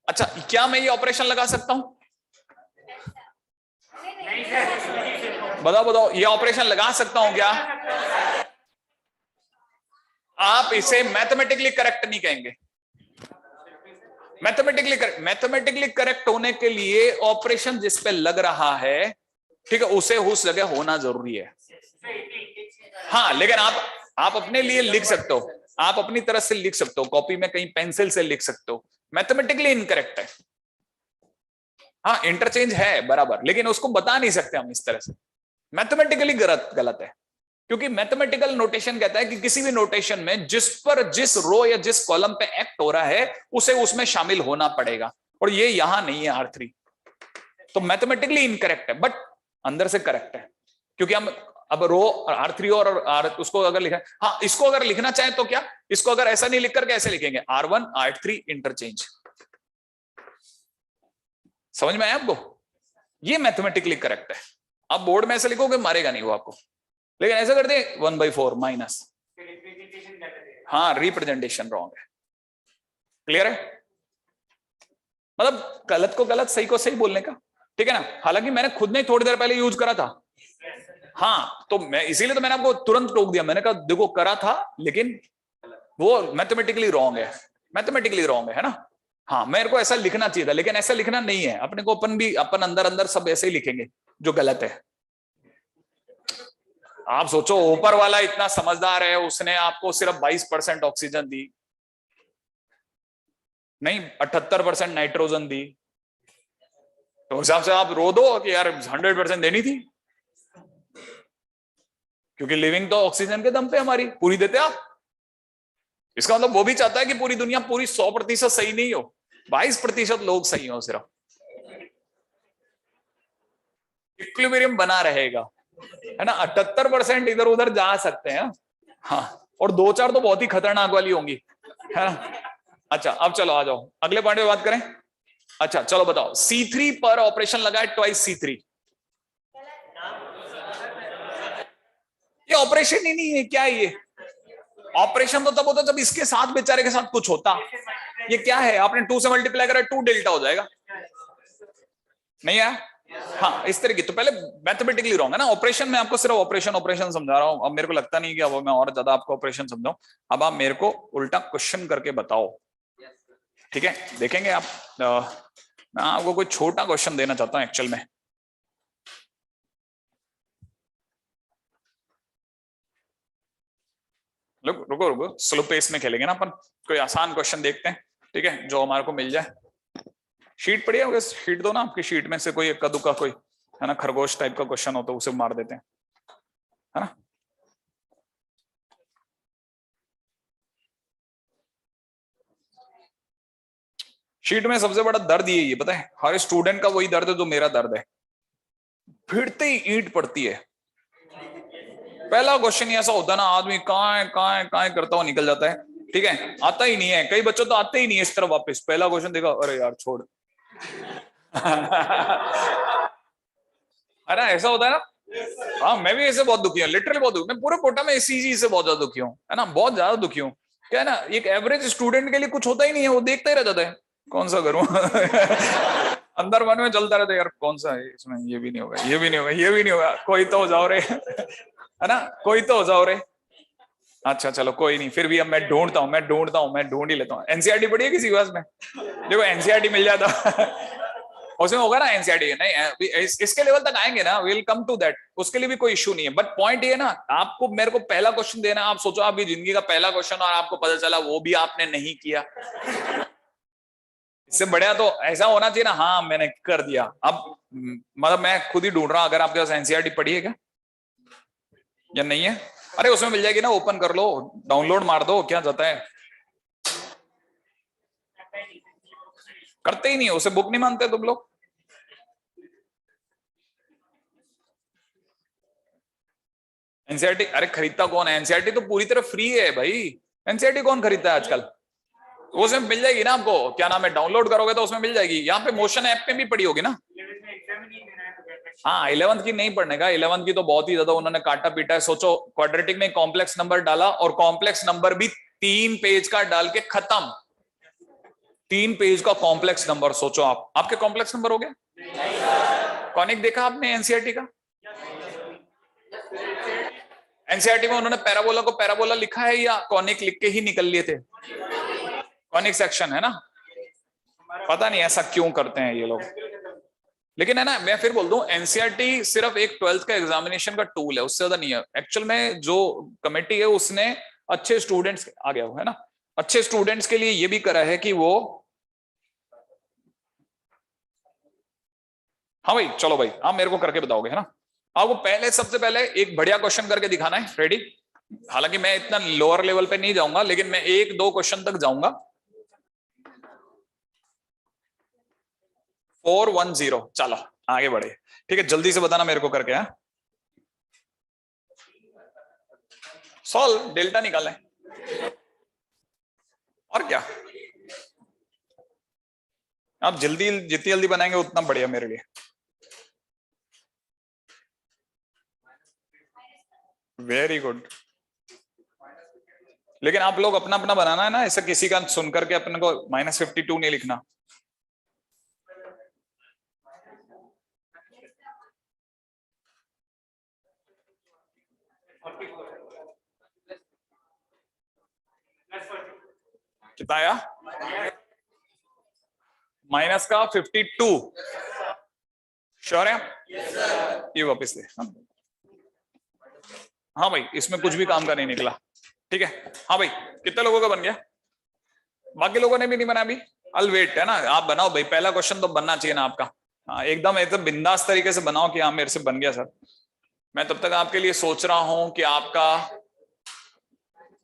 अच्छा, क्या मैं ये ऑपरेशन लगा सकता हूं? बताओ बताओ, ये ऑपरेशन लगा सकता हूं क्या? आप इसे मैथमेटिकली करेक्ट नहीं कहेंगे। मैथमेटिकली करेक्ट होने के लिए ऑपरेशन जिस पे लग रहा है, ठीक है, उसे उस जगह होना जरूरी है। हाँ, लेकिन आप अपने लिए लिख सकते हो, आप अपनी तरह से लिख सकते हो, कॉपी में कहीं पेंसिल से लिख सकते हो, मैथमेटिकली इनकरेक्ट है। हाँ, इंटरचेंज है बराबर, लेकिन उसको बता नहीं सकते हम इस तरह से, मैथमेटिकली गलत है। क्योंकि मैथमेटिकल नोटेशन कहता है कि किसी भी नोटेशन में जिस रो या जिस कॉलम पे एक्ट हो रहा है उसे उसमें शामिल होना पड़ेगा, और ये यहां नहीं है R3, तो मैथमेटिकली इनकरेक्ट है, बट अंदर से करेक्ट है, क्योंकि हम अब रो R3 और उसको अगर लिखा, हाँ, इसको अगर लिखना चाहे तो क्या, इसको अगर ऐसा नहीं लिख करके ऐसे लिखेंगे R1 R3 इंटरचेंज, समझ में आया आपको? ये मैथमेटिकली करेक्ट है। आप बोर्ड में ऐसे लिखोगे मारेगा नहीं वो आपको, लेकिन ऐसा कर दे 1/4 माइनस, हाँ, रिप्रेजेंटेशन रॉन्ग है। क्लियर है? मतलब गलत को गलत, सही को सही बोलने का, ठीक है ना। हालांकि मैंने खुद ने थोड़ी देर पहले यूज करा था, हाँ, तो मैं इसीलिए तो मैंने आपको तुरंत टोक दिया, मैंने कहा देखो करा था, लेकिन वो मैथमेटिकली रॉन्ग है, मैथमेटिकली रॉन्ग है ना। हाँ, मेरे को ऐसा लिखना चाहिए था, लेकिन ऐसा लिखना नहीं है अपने को, अपन अंदर अंदर सब ऐसे ही लिखेंगे जो गलत है। आप सोचो, ऊपर वाला इतना समझदार है, उसने आपको सिर्फ 22% ऑक्सीजन दी, नहीं 78% नाइट्रोजन दी, तो हिसाब से आप रो दो कि यार 100% देनी थी, क्योंकि लिविंग तो ऑक्सीजन के दम पे हमारी पूरी देते आप। इसका मतलब वो भी चाहता है कि पूरी दुनिया पूरी 100% सही नहीं हो, 22% लोग सही हो सिर्फ, इक्विलिब्रियम बना रहेगा, है ना। 78% इधर उधर जा सकते हैं, हाँ, और 2-4 तो बहुत ही खतरनाक वाली होंगी, है ना। अच्छा, अब चलो आ जाओ अगले पॉइंट पे बात करें। अच्छा चलो बताओ, C3 पर ऑपरेशन लगाए ट्वाइस C3, ये ऑपरेशन ही नहीं है क्या? ये ऑपरेशन तो तब होता जब इसके साथ बेचारे के साथ कुछ होता। ये क्या है, आपने 2 से मल्टीप्लाई करा 2 डेल्टा हो जाएगा, नहीं है? हाँ, इस तरह की, तो पहले मैथमेटिकली रॉन्ग है ना। ऑपरेशन में आपको सिर्फ ऑपरेशन समझा रहा हूं, अब मेरे को लगता नहीं कि अब मैं और ज्यादा आपको ऑपरेशन समझाऊं, अब आप मेरे को उल्टा क्वेश्चन करके बताओ, ठीक है, देखेंगे आप। मैं आपको कोई छोटा क्वेश्चन देना चाहता हूं एक्चुअल में। रुको रुको रुको, स्लो पेस में खेलेंगे ना अपन। कोई आसान क्वेश्चन देखते हैं, ठीक है, जो हमारे को मिल जाए। शीट पड़ी है, शीट दो ना, आपकी शीट में से कोई इक्का दुक्का कोई है ना खरगोश टाइप का क्वेश्चन हो तो उसे मार देते हैं, है ना। शीट में सबसे बड़ा दर्द ये पता है, हर स्टूडेंट का वही दर्द है जो मेरा दर्द है, भिड़ते ही ईंट पड़ती है। पहला क्वेश्चन ही ऐसा होता है ना, आदमी कहाँ है करता हुआ निकल जाता है, ठीक है, आता ही नहीं है। कई बच्चों तो आते ही नहीं है इस तरह वापस, पहला क्वेश्चन देखा, अरे यार छोड़। अरे ऐसा होता है ना। हाँ मैं भी ऐसे बहुत दुखी हूँ, लिटरली बहुत दुखी, मैं पूरे कोटा में इसी चीज से बहुत ज्यादा दुखी हूँ, है ना, बहुत ज्यादा दुखी हूँ। क्या है ना, एक एवरेज स्टूडेंट के लिए कुछ होता ही नहीं है, वो देखता ही रह जाता है, कौन सा करूं। अंदर मन में चलता रहता है, यार कौन सा है इसमें, ये भी नहीं होगा, ये भी नहीं होगा, ये भी नहीं होगा, कोई तो हो जाओ रे। है ना, कोई तो हो जाओ रे। अच्छा चलो कोई नहीं, फिर भी अब मैं ढूंढ ही लेता हूँ। एनसीईआरटी पढ़ी है किसी क्लास में? देखो एनसीईआरटी मिल जाता। उसमें होगा ना एनसीईआरटी, नहीं इसके लेवल तक आएंगे ना, विल कम टू दैट, उसके लिए भी कोई इशू नहीं है। बट पॉइंट ये ना, आपको मेरे को पहला क्वेश्चन देना, आप सोचो आपकी जिंदगी का पहला क्वेश्चन और आपको पता चला वो भी आपने नहीं किया, इससे बढ़िया तो ऐसा होना चाहिए ना, हाँ मैंने कर दिया। अब मतलब मैं खुद ही ढूंढ रहा हूं, अगर आपके पास एनसीईआरटी पढ़ी है क्या या नहीं है? अरे उसमें मिल जाएगी ना, ओपन कर लो, डाउनलोड मार दो, क्या जाता है। करते ही नहीं, उसे बुक नहीं मानते तुम लोग। एनसीईआरटी अरे खरीदता कौन है, एनसीईआरटी तो पूरी तरह फ्री है भाई, एनसीईआरटी कौन खरीदता है आजकल। उसमें मिल जाएगी ना आपको, क्या नाम है, डाउनलोड करोगे तो उसमें मिल जाएगी। यहाँ पे मोशन ऐप में भी पड़ी होगी ना। हाँ 11th की नहीं पढ़ने का, 11th की तो बहुत ही ज्यादा उन्होंने काटा पीटा है। सोचो क्वाड्रेटिक में कॉम्प्लेक्स नंबर डाला, और कॉम्प्लेक्स नंबर भी 3 पेज का डाल के खत्म। 3 पेज का कॉम्प्लेक्स नंबर, सोचो आप, आपके कॉम्प्लेक्स नंबर हो गया। कॉनिक देखा आपने एनसीईआरटी का? एनसीईआरटी में उन्होंने पैराबोला को पैराबोला लिखा है या कॉनिक लिख के ही निकल लिए थे? कॉनिक सेक्शन है ना। पता नहीं ऐसा क्यों करते हैं ये लोग, लेकिन है ना, मैं फिर बोल दूं, एनसीईआरटी सिर्फ एक 12th का एग्जामिनेशन का टूल है, उससे ज्यादा नहीं है। एक्चुअल में जो कमेटी है उसने अच्छे स्टूडेंट्स आ गया है ना, अच्छे स्टूडेंट्स के लिए ये भी करा है कि वो, हाँ भाई चलो भाई, आप मेरे को करके बताओगे है ना। आपको पहले सबसे पहले एक बढ़िया क्वेश्चन करके दिखाना है, रेडी? हालांकि मैं इतना लोअर लेवल पे नहीं जाऊंगा, लेकिन मैं 1-2 क्वेश्चन तक जाऊंगा। 410, चलो आगे बढ़े, ठीक है, जल्दी से बताना मेरे को करके। हाँ सॉल्व, डेल्टा निकालें और क्या। आप जल्दी, जितनी जल्दी बनाएंगे उतना बढ़िया मेरे लिए। Very good. लेकिन आप लोग अपना अपना बनाना है ना, ऐसा किसी का सुन करके अपने को -52 नहीं लिखना। कितना आया? माइनस का 52। श्योर है? ये वापस ले। हाँ भाई इसमें कुछ भी काम का नहीं निकला, ठीक है। हाँ भाई कितने लोगों का बन गया? बाकी लोगों ने भी नहीं बना अभी। अल वेट है ना, आप बनाओ भाई, पहला क्वेश्चन तो बनना चाहिए ना आपका। हाँ एकदम एकदम बिंदास तरीके से बनाओ कि हाँ मेरे से बन गया सर। मैं तब तक आपके लिए सोच रहा हूं कि आपका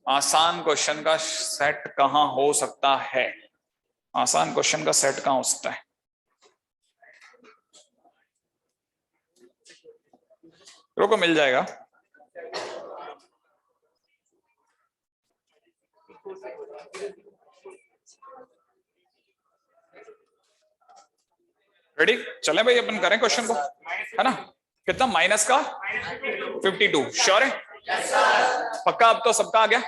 आसान क्वेश्चन का सेट कहां हो सकता है। आसान क्वेश्चन का सेट कहां हो सकता है? रुको मिल जाएगा। रेडी, चलें भाई अपन करें क्वेश्चन को, है ना। कितना? माइनस का 52। श्योर है? पक्का? अब तो सबका आ गया,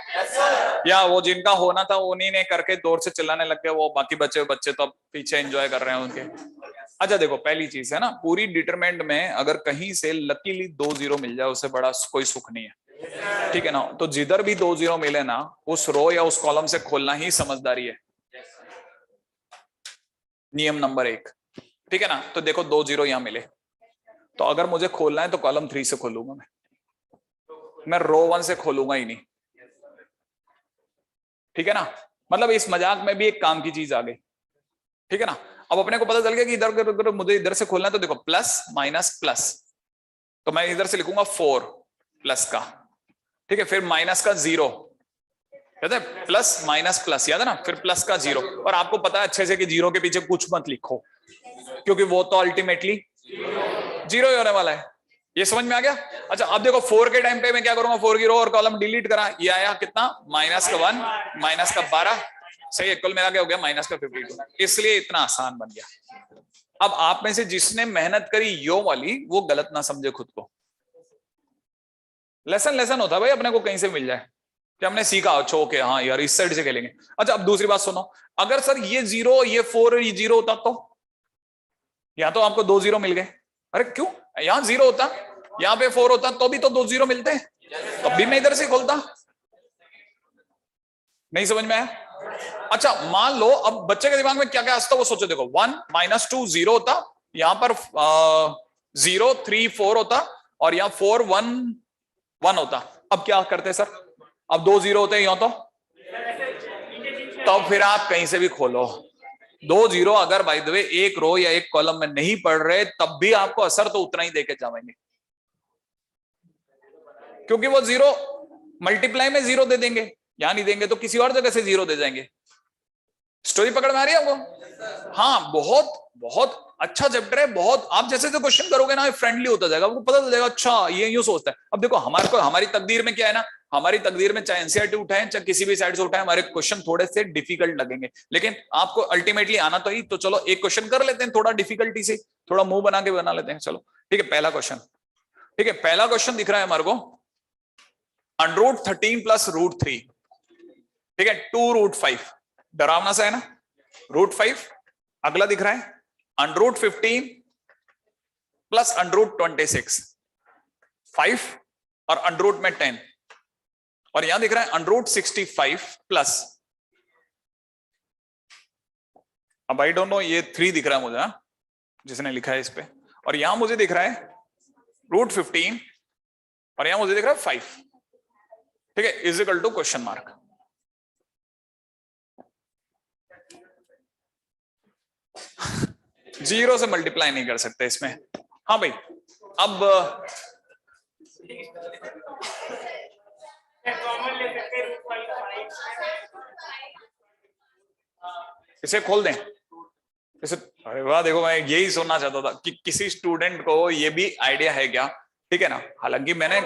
या वो जिनका होना था उन्हीं ने करके जोर से चिल्लाने लग गए, वो बाकी बच्चे बच्चे तो अब पीछे एंजॉय कर रहे हैं उनके। अच्छा देखो, पहली चीज है ना, पूरी डिटरमेंट में अगर कहीं से लकीली 2 0 मिल जाए उससे बड़ा कोई सुख नहीं है, ठीक है ना। तो जिधर भी 2 0 मिले ना, उस रो या उस कॉलम से खोलना ही समझदारी है। नियम नंबर 1, ठीक है ना। तो देखो 2 0 यहां मिले, तो अगर मुझे खोलना है तो कॉलम 3 से खोलूंगा मैं रो 1 से खोलूंगा ही नहीं। ठीक है ना, मतलब इस मजाक में भी एक काम की चीज आ गई, ठीक है ना। अब अपने को पता चल गया कि इधर मुझे इधर से खोलना है, तो देखो प्लस माइनस प्लस, तो मैं इधर से लिखूंगा 4 प्लस का, ठीक है, फिर माइनस का 0, याद है, प्लस माइनस प्लस, याद है ना, फिर प्लस का 0, और आपको पता है अच्छे से कि 0 के पीछे कुछ मत लिखो, क्योंकि वो तो अल्टीमेटली 0 ही होने वाला है। ये समझ में आ गया? अच्छा, अब देखो 4 के टाइम पे मैं क्या करूंगा, 4 की रो और कॉलम डिलीट करा, ये आया कितना, माइनस का 1 माइनस का 12, सही है, कुल मिला के हो गया माइनस का 52, इसलिए इतना आसान बन गया। अब आप में से जिसने मेहनत करी यो वाली, वो गलत ना समझे खुद को, लेसन होता है भाई, अपने को कहीं से मिल जाए कि हमने सीखा अच्छा ओके हाँ यार इस साइड से खेलेंगे। अच्छा, अब दूसरी बात सुनो, अगर सर ये 0 ये 4 ये 0 होता तो, या तो आपको 2 0 मिल गए, अरे क्यों, यहां 0 होता यहाँ पे 4 होता तो भी तो 2 0 मिलते, तब भी मैं इधर से खोलता, नहीं समझ में आया? अच्छा, मान लो अब बच्चे के दिमाग में क्या क्या आता वो सोचो, देखो 1 माइनस 2 0 होता, यहां पर 0 3 4 होता, और यहाँ 4 1 1 होता। अब क्या करते सर, अब 2 0 होते यहाँ तो फिर आप कहीं से भी खोलो 2 0, अगर बाय द वे एक रो या एक कॉलम में नहीं पढ़ रहे तब भी आपको असर तो उतना ही देके जाएंगे, क्योंकि वो 0 मल्टीप्लाई में 0 दे देंगे, यहां नहीं देंगे तो किसी और जगह से 0 दे जाएंगे। स्टोरी पकड़ में आ रही है आपको? हाँ, बहुत बहुत अच्छा चैप्टर है, बहुत, आप जैसे जो क्वेश्चन करोगे ना फ्रेंडली होता जाएगा, आपको पता चल जाएगा अच्छा ये यूं सोचता है। अब देखो हमारी तकदीर में क्या है ना, हमारी तकदीर में चाहे एनसीईआरटी उठाएं चाहे किसी भी साइड से उठाएं, हमारे क्वेश्चन थोड़े से डिफिकल्ट लगेंगे, लेकिन आपको अल्टीमेटली आना तो ही, तो चलो एक क्वेश्चन कर लेते हैं थोड़ा डिफिकल्टी से, थोड़ा मुंह बना के बना लेते हैं। चलो ठीक है, पहला क्वेश्चन, ठीक है, पहला क्वेश्चन दिख रहा है हमारे को, √13 प्लस √3, ठीक है, 2√5, डरावना सा है ना, √5। अगला दिख रहा है √15 प्लस √26, 5 और अंडरूट में 10, और यहां दिख रहा है √65 प्लस, अब आई डोंट नो ये 3 दिख रहा है मुझे, जिसने लिखा है इस पे, और यहां मुझे दिख रहा है √15 और यहां मुझे दिख रहा है 5, ठीक है, is equal to question mark. Zero से मल्टीप्लाई नहीं कर सकते इसमें, हाँ भाई। अब इसे खोल दें, इसे, अरे वाह, देखो मैं यही सुनना चाहता था कि किसी स्टूडेंट को ये भी आइडिया है क्या, ठीक है ना, हालांकि मैंने,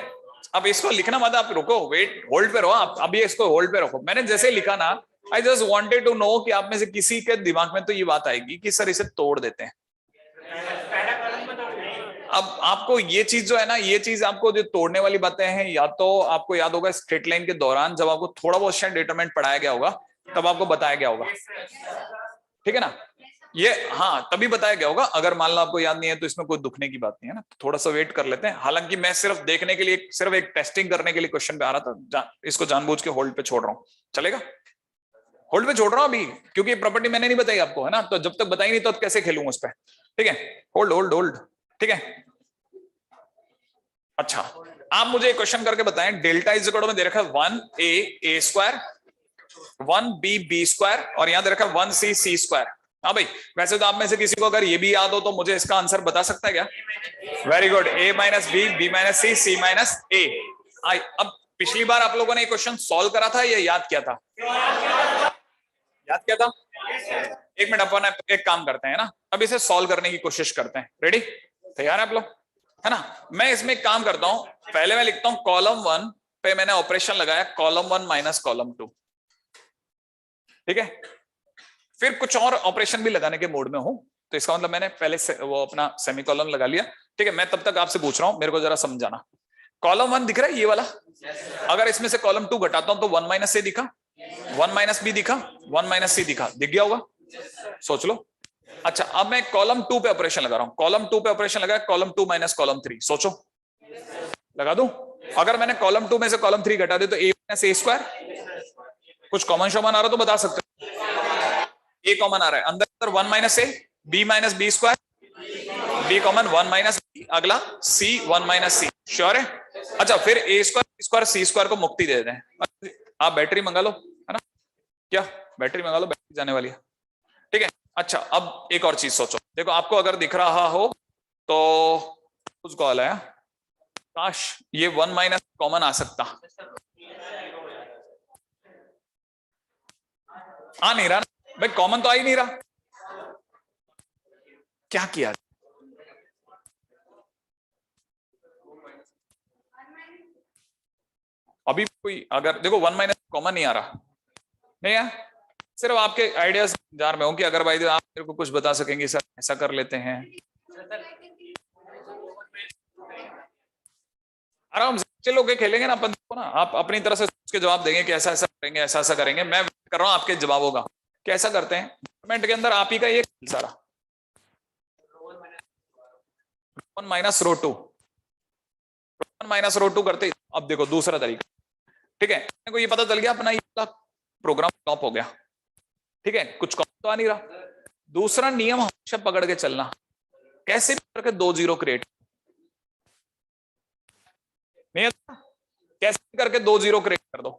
अब इसको लिखना मत, आप रुको, वेट, होल्ड पे रहो, आप अभी इसको होल्ड पे रखो, मैंने जैसे लिखा ना, I just wanted to know कि आप में से किसी के दिमाग में तो ये बात आएगी कि सर इसे तोड़ देते हैं। अब आपको ये चीज जो है ना, ये चीज आपको जो तोड़ने वाली बातें हैं, या तो आपको याद होगा स्ट्रेट लाइन के दौरान जब आपको थोड़ा बहुत शायद डिटरमिनेंट पढ़ाया गया होगा, तब आपको बताया गया होगा, ठीक है ना, ये हाँ तभी बताया गया होगा। अगर मान लो आपको याद नहीं है तो इसमें कोई दुखने की बात नहीं है ना, थोड़ा सा वेट कर लेते हैं। हालांकि मैं सिर्फ देखने के लिए, सिर्फ एक टेस्टिंग करने के लिए क्वेश्चन पे आ रहा था, इसको जानबूझ के होल्ड पे छोड़ रहा हूँ, चलेगा? होल्ड पे छोड़ रहा हूं अभी, क्योंकि प्रॉपर्टी मैंने नहीं बताई आपको, है ना, तो जब तक बताई नहीं तो कैसे खेलूंगा उस पर, ठीक है, होल्ड होल्ड होल्ड, ठीक है। अच्छा, आप मुझे एक क्वेश्चन करके बताएं, डेल्टा इज इक्वल में दे रखा है 1a² 1b² और यहां दे रखा है 1c² हाँ भाई, वैसे तो आप में से किसी को अगर ये भी याद हो तो मुझे इसका आंसर बता सकता है क्या? Very good, a minus b, b minus c, c minus a। अब पिछली बार आप लोगों ने एक क्वेश्चन सॉल्व करा था या याद किया था? याद किया था? एक मिनट, अपन एक काम करते हैं ना, अब इसे सॉल्व करने की कोशिश करते हैं। रेडी, तैयार है आप लोग, है ना? मैं इसमें एक काम करता हूं, पहले मैं लिखता हूं कॉलम 1 पे मैंने ऑपरेशन लगाया कॉलम 1 माइनस कॉलम 2, ठीक है, फिर कुछ और ऑपरेशन भी लगाने के मोड में हूं, तो इसका मतलब मैंने पहले से वो अपना सेमीकोलन लगा लिया, ठीक है। मैं तब तक आपसे पूछ रहा हूं, मेरे को जरा समझाना। कॉलम 1 दिख रहा है ये वाला, अगर इसमें से कॉलम 2 घटाता हूं तो 1 माइनस से दिखा, 1 माइनस बी दिखा, 1 माइनस सी दिखा, दिख गया होगा, सोच लो। अच्छा, अब मैं कॉलम 2 पे ऑपरेशन लगा रहा हूं, कॉलम 2 पे ऑपरेशन लगाया कॉलम 2 माइनस कॉलम 3, सोचो, लगा दूं? अगर मैंने कॉलम 2 में से कॉलम 3 घटा दे तो a माइनस a², कुछ कॉमन शॉमन आ रहा तो बता सकते हो, a कॉमन आ रहा है अंदर, 1 minus a, b minus b², b common 1 minus b, अगला c 1 माइनस c, श्योर है? अच्छा, फिर a² b² c² को मुक्ति दे दें, आप बैटरी मंगा लो, है ना, क्या बैटरी मंगा लो, बैटरी जाने वाली है। ठीक है, अच्छा अब एक और चीज सोचो, देखो आपको अगर दिख रहा हो तो कुछ कॉल है, काश ये 1 माइनस कॉमन आ सकता, आ नहीं रहा भाई, कॉमन तो आ ही नहीं रहा, क्या किया? अभी कोई अगर देखो 1 माइनस कॉमन नहीं आ रहा, नहीं है, सिर्फ आपके आइडियाज जार में हो कि अगर भाई आप मेरे को कुछ बता सकेंगे सर ऐसा कर लेते हैं, आराम से चलो के खेलेंगे ना अपन को ना, आप अपनी तरह से सोच के जवाब देंगे कि ऐसा ऐसा करेंगे, ऐसा ऐसा करेंगे, मैं वेट कर रहा हूँ आपके जवाबों का, कैसा करते हैं डॉक्यूमेंट के अंदर आप ही का ये सारा 1 minus row two, 1 minus row two करते, अब देखो दूसरा तरीका, ठीक है, मेरे को ये पता चल गया अपना ये प्रोग्राम टॉप हो गया, ठीक है, कुछ कम तो आ नहीं रहा, दूसरा नियम हमेशा पकड़ के चलना, कैसे भी करके 2 जीरो क्रिएट, नहीं आता? कैसे भी करके 2 जीरो क्रिएट कर दो,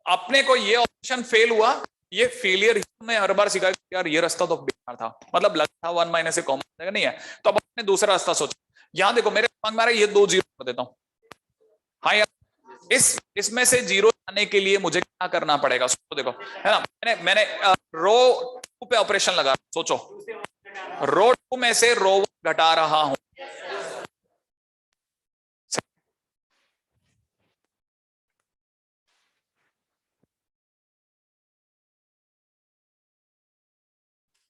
अपने को ये ऑप्शन फेल हुआ, ये फेलियर में हर बार सिखा यार ये रास्ता तो बेकार था, मतलब लगता था 1 माइनस से कॉमन नहीं है, तो अब अपने दूसरा रास्ता सोचो, यहां देखो मेरे दिमाग में आ रहा है ये 2 जीरो कर देता हूं, हाँ यार इसमें से जीरो आने के लिए मुझे क्या करना पड़ेगा, सोचो देखो, है ना, मैंने रो टू पे ऑपरेशन लगा, सोचो रो टू में से रो वन घटा रहा हूं,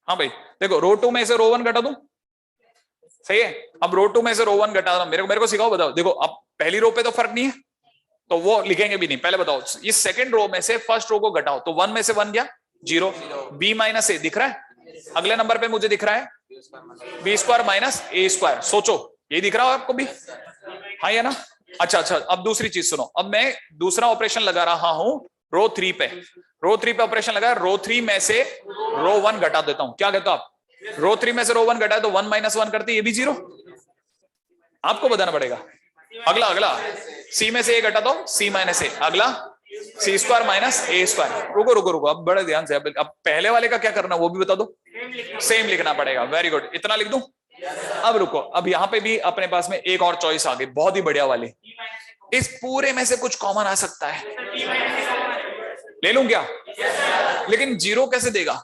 हाँ भाई देखो रो टू में से रो वन घटा दूं, सही है, अब रो टू में से रो वन घटा रहा हूं, मेरे को सिखाओ, बताओ, देखो अब पहली रो पे तो फर्क नहीं है तो वो लिखेंगे भी नहीं, पहले बताओ इस सेकंड रो में से फर्स्ट रो को घटाओ, तो 1 में से 1 गया जीरो, बी माइनस ए दिख रहा है, अगले नंबर पे मुझे दिख रहा है बी स्क्वायर माइनस ए स्क्वायर, सोचो ये दिख रहा हो आपको भी, हाँ या ना? अच्छा अच्छा, अब दूसरी चीज सुनो, अब मैं दूसरा ऑपरेशन लगा रहा हूं रो थ्री पे, रो थ्री पे ऑपरेशन लगा, रो थ्री में से रो वन घटा देता हूं, क्या कहते हो आप, रो थ्री में से रो वन घटाए तो 1 माइनस 1 करते ये भी जीरो, आपको बताना पड़ेगा, अगला अगला सी में से ए घटा दो सी माइनस ए, अगला सी स्क्वायर माइनस ए स्क्वायर, रुको रुको रुको अब बड़े ध्यान से, अब पहले वाले का क्या करना वो भी बता दो, सेम लिखना पड़ेगा, वेरी गुड, इतना लिख दूं, अब रुको, अब यहां पे भी अपने पास में एक और चॉइस आ गई बहुत ही बढ़िया वाली, इस पूरे में से कुछ कॉमन आ सकता है, ले लूं क्या, लेकिन जीरो कैसे देगा,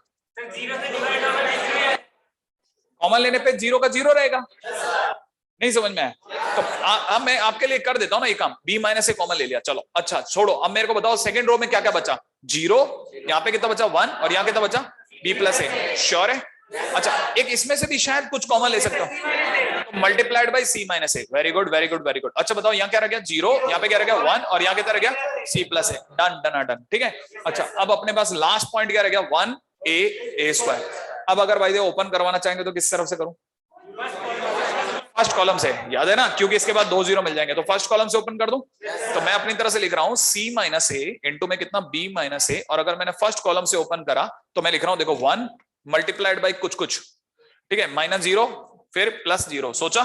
कॉमन लेने पे जीरो का जीरो रहेगा, नहीं समझ में आया, तो अब मैं आपके लिए कर देता हूं ना ये काम, बी माइनस से कॉमन ले लिया, चलो अच्छा छोड़ो, अब मेरे को बताओ सेकंड रो में क्या क्या बचा, जीरो, यहाँ पे कितना बचा 1 और यहाँ कितना बचा बी प्लस ए, श्योर है, अच्छा एक इसमें से भी शायद कुछ कॉमन ले सकता हूं, तो multiplied by c minus a, very good very good very good, अच्छा बताओ यहाँ क्या रह गया जीरो, यहाँ पे क्या रह गया 1 और यहाँ कितना रह गया सी प्लस ए, डन डन डन, ठीक है, अच्छा अब अपने पास लास्ट पॉइंट क्या रह गया 1 ए स्क्वायर, अब अगर भाई ओपन करवाना चाहेंगे तो किस तरफ से करूं, फर्स्ट कॉलम से, याद है ना, क्योंकि इसके बाद 2 जीरो मिल जाएंगे, तो फर्स्ट कॉलम से ओपन कर दूं, तो मैं अपनी तरह से लिख रहा हूं सी माइनस ए इंटू में कितना बी माइनस ए, और अगर मैंने फर्स्ट कॉलम से ओपन करा तो मैं लिख रहा हूं देखो 1 मल्टीप्लाइड बाई कुछ कुछ, ठीक है, माइनस जीरो फिर प्लस जीरो, सोचा,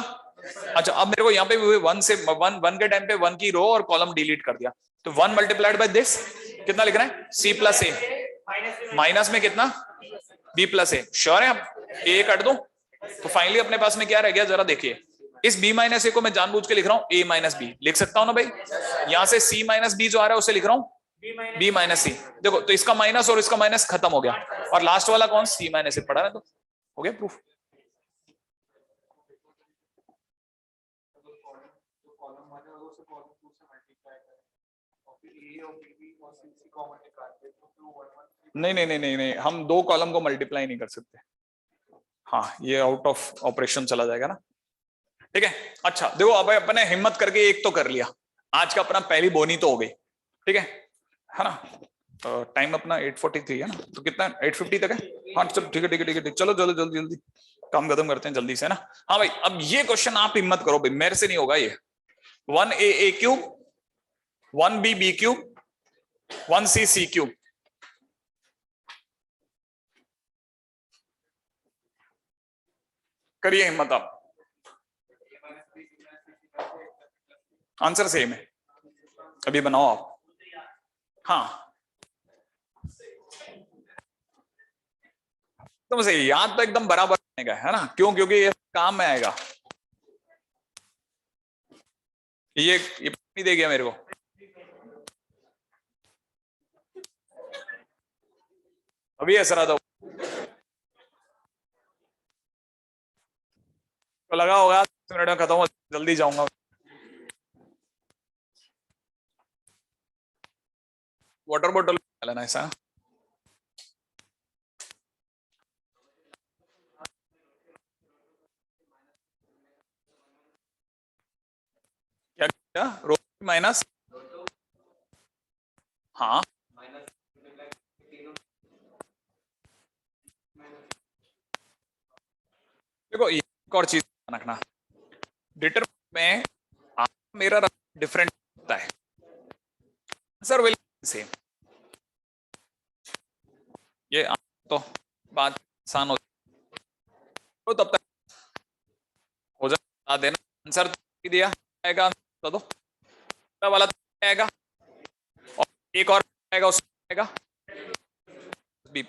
अच्छा अब मेरे को यहाँ पे 1 से 1 के टाइम पे 1 की रो और कॉलम डिलीट कर दिया, तो 1 मल्टीप्लाइड बाई दिस कितना लिख रहे हैं सी प्लस ए, माइनस में कितना बी प्लस ए, श्योर है, अब ए काट दूं, तो फाइनली अपने पास में क्या रह गया जरा देखिए, इस b माइनस ए को मैं जानबूझ के लिख रहा हूं a माइनस बी, लिख सकता हूं ना भाई, यहां से c माइनस बी जो आ रहा है उसे लिख रहा हूं b माइनस सी, देखो तो इसका माइनस और इसका माइनस खत्म हो गया, और लास्ट वाला कौन c माइनस ए पढ़ा ना, तो हो गया प्रूफ, नहीं नहीं नहीं नहीं नहीं, हम 2 कॉलम को मल्टीप्लाई नहीं कर सकते, हाँ ये आउट ऑफ ऑपरेशन चला जाएगा ना, ठीक है, अच्छा देखो अब अपने हिम्मत करके एक तो कर लिया, आज का अपना पहली बोनी तो हो गई, ठीक है ना, टाइम अपना 8:43 है ना, तो कितना 8:50 तक है, हाँ चलो ठीक है ठीक है ठीक है, चलो जल्दी जल्दी जल्दी काम खत्म करते हैं जल्दी से, है ना, हाँ भाई अब ये क्वेश्चन आप हिम्मत करो भाई, मेरे से नहीं होगा ये, 1a cube 1b b cube 1c c cube, करिए हिम्मत आप, आंसर सेम है, अभी बनाओ आप, हाँ एकदम सही, याद तो एकदम बराबर रहने का है ना, क्यों? क्योंकि ये काम में आएगा। ये नहीं दे गया मेरे को। अभी ऐसा रहा था तो लगा होगा 10 मिनट में खत्म हो, जल्दी जाऊंगा। वाटर बॉटल लेना ऐसा। क्या क्या रो माइनस? हाँ, देखो ये एक और चीज रखना, डिटरमिनेंट में मेरा डिफरेंट होता है, आंसर विल सेम। ये तो बात आसान हो तो तब तक हो जाए, बता देना आंसर तो दिया आएगा, बता दो वाला तो आएगा, और एक और आएगा उसमें आएगा बी।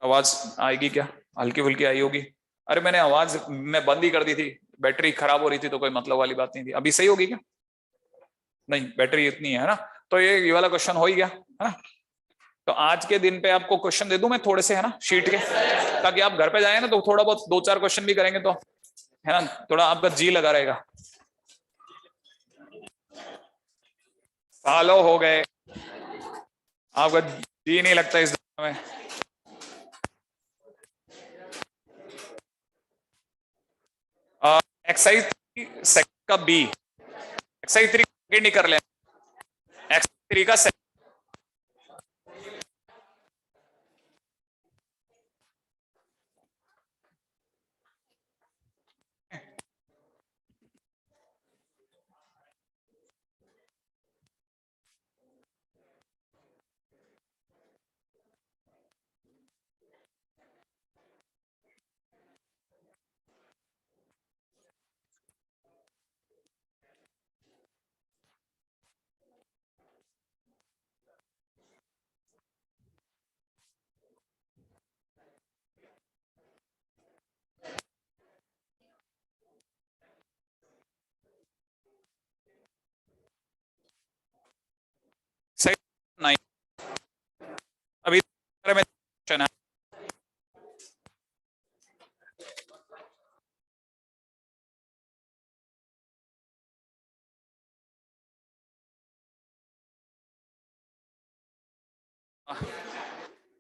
आवाज आएगी क्या? हल्की फुल्की आई होगी। अरे मैंने आवाज मैं बंद ही कर दी थी, बैटरी खराब हो रही थी तो कोई मतलब वाली बात नहीं थी। अभी सही होगी क्या? नहीं, बैटरी इतनी है ना। तो ये वाला क्वेश्चन हो ही गया है ना। तो आज के दिन पे आपको क्वेश्चन दे दूं मैं थोड़े से, है ना, शीट के, ताकि आप घर पे जाए ना तो थोड़ा बहुत 2-4 क्वेश्चन भी करेंगे तो, है ना, थोड़ा आपका जी लगा रहेगा। सालों हो गए आपका जी नहीं लगता इस दुनिया में। एक्सरसाइज 3 सेकंड का बी, एक्सरसाइज 3 सेकंड नहीं कर लेना, एक्सरसाइज 3 का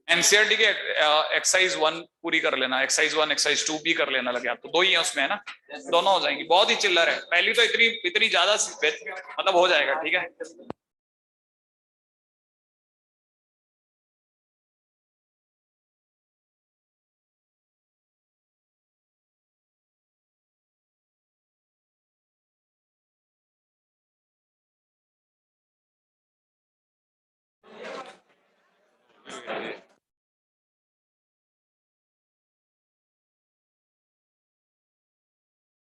एनसीईआरटी के एक्सरसाइज 1 पूरी कर लेना, एक्सरसाइज 1 एक्सरसाइज 2 भी कर लेना लगे आप, तो 2 ही है उसमें, है ना, दोनों हो जाएंगी। बहुत ही चिल्लर है, पहली तो इतनी ज्यादा मतलब हो जाएगा, ठीक है।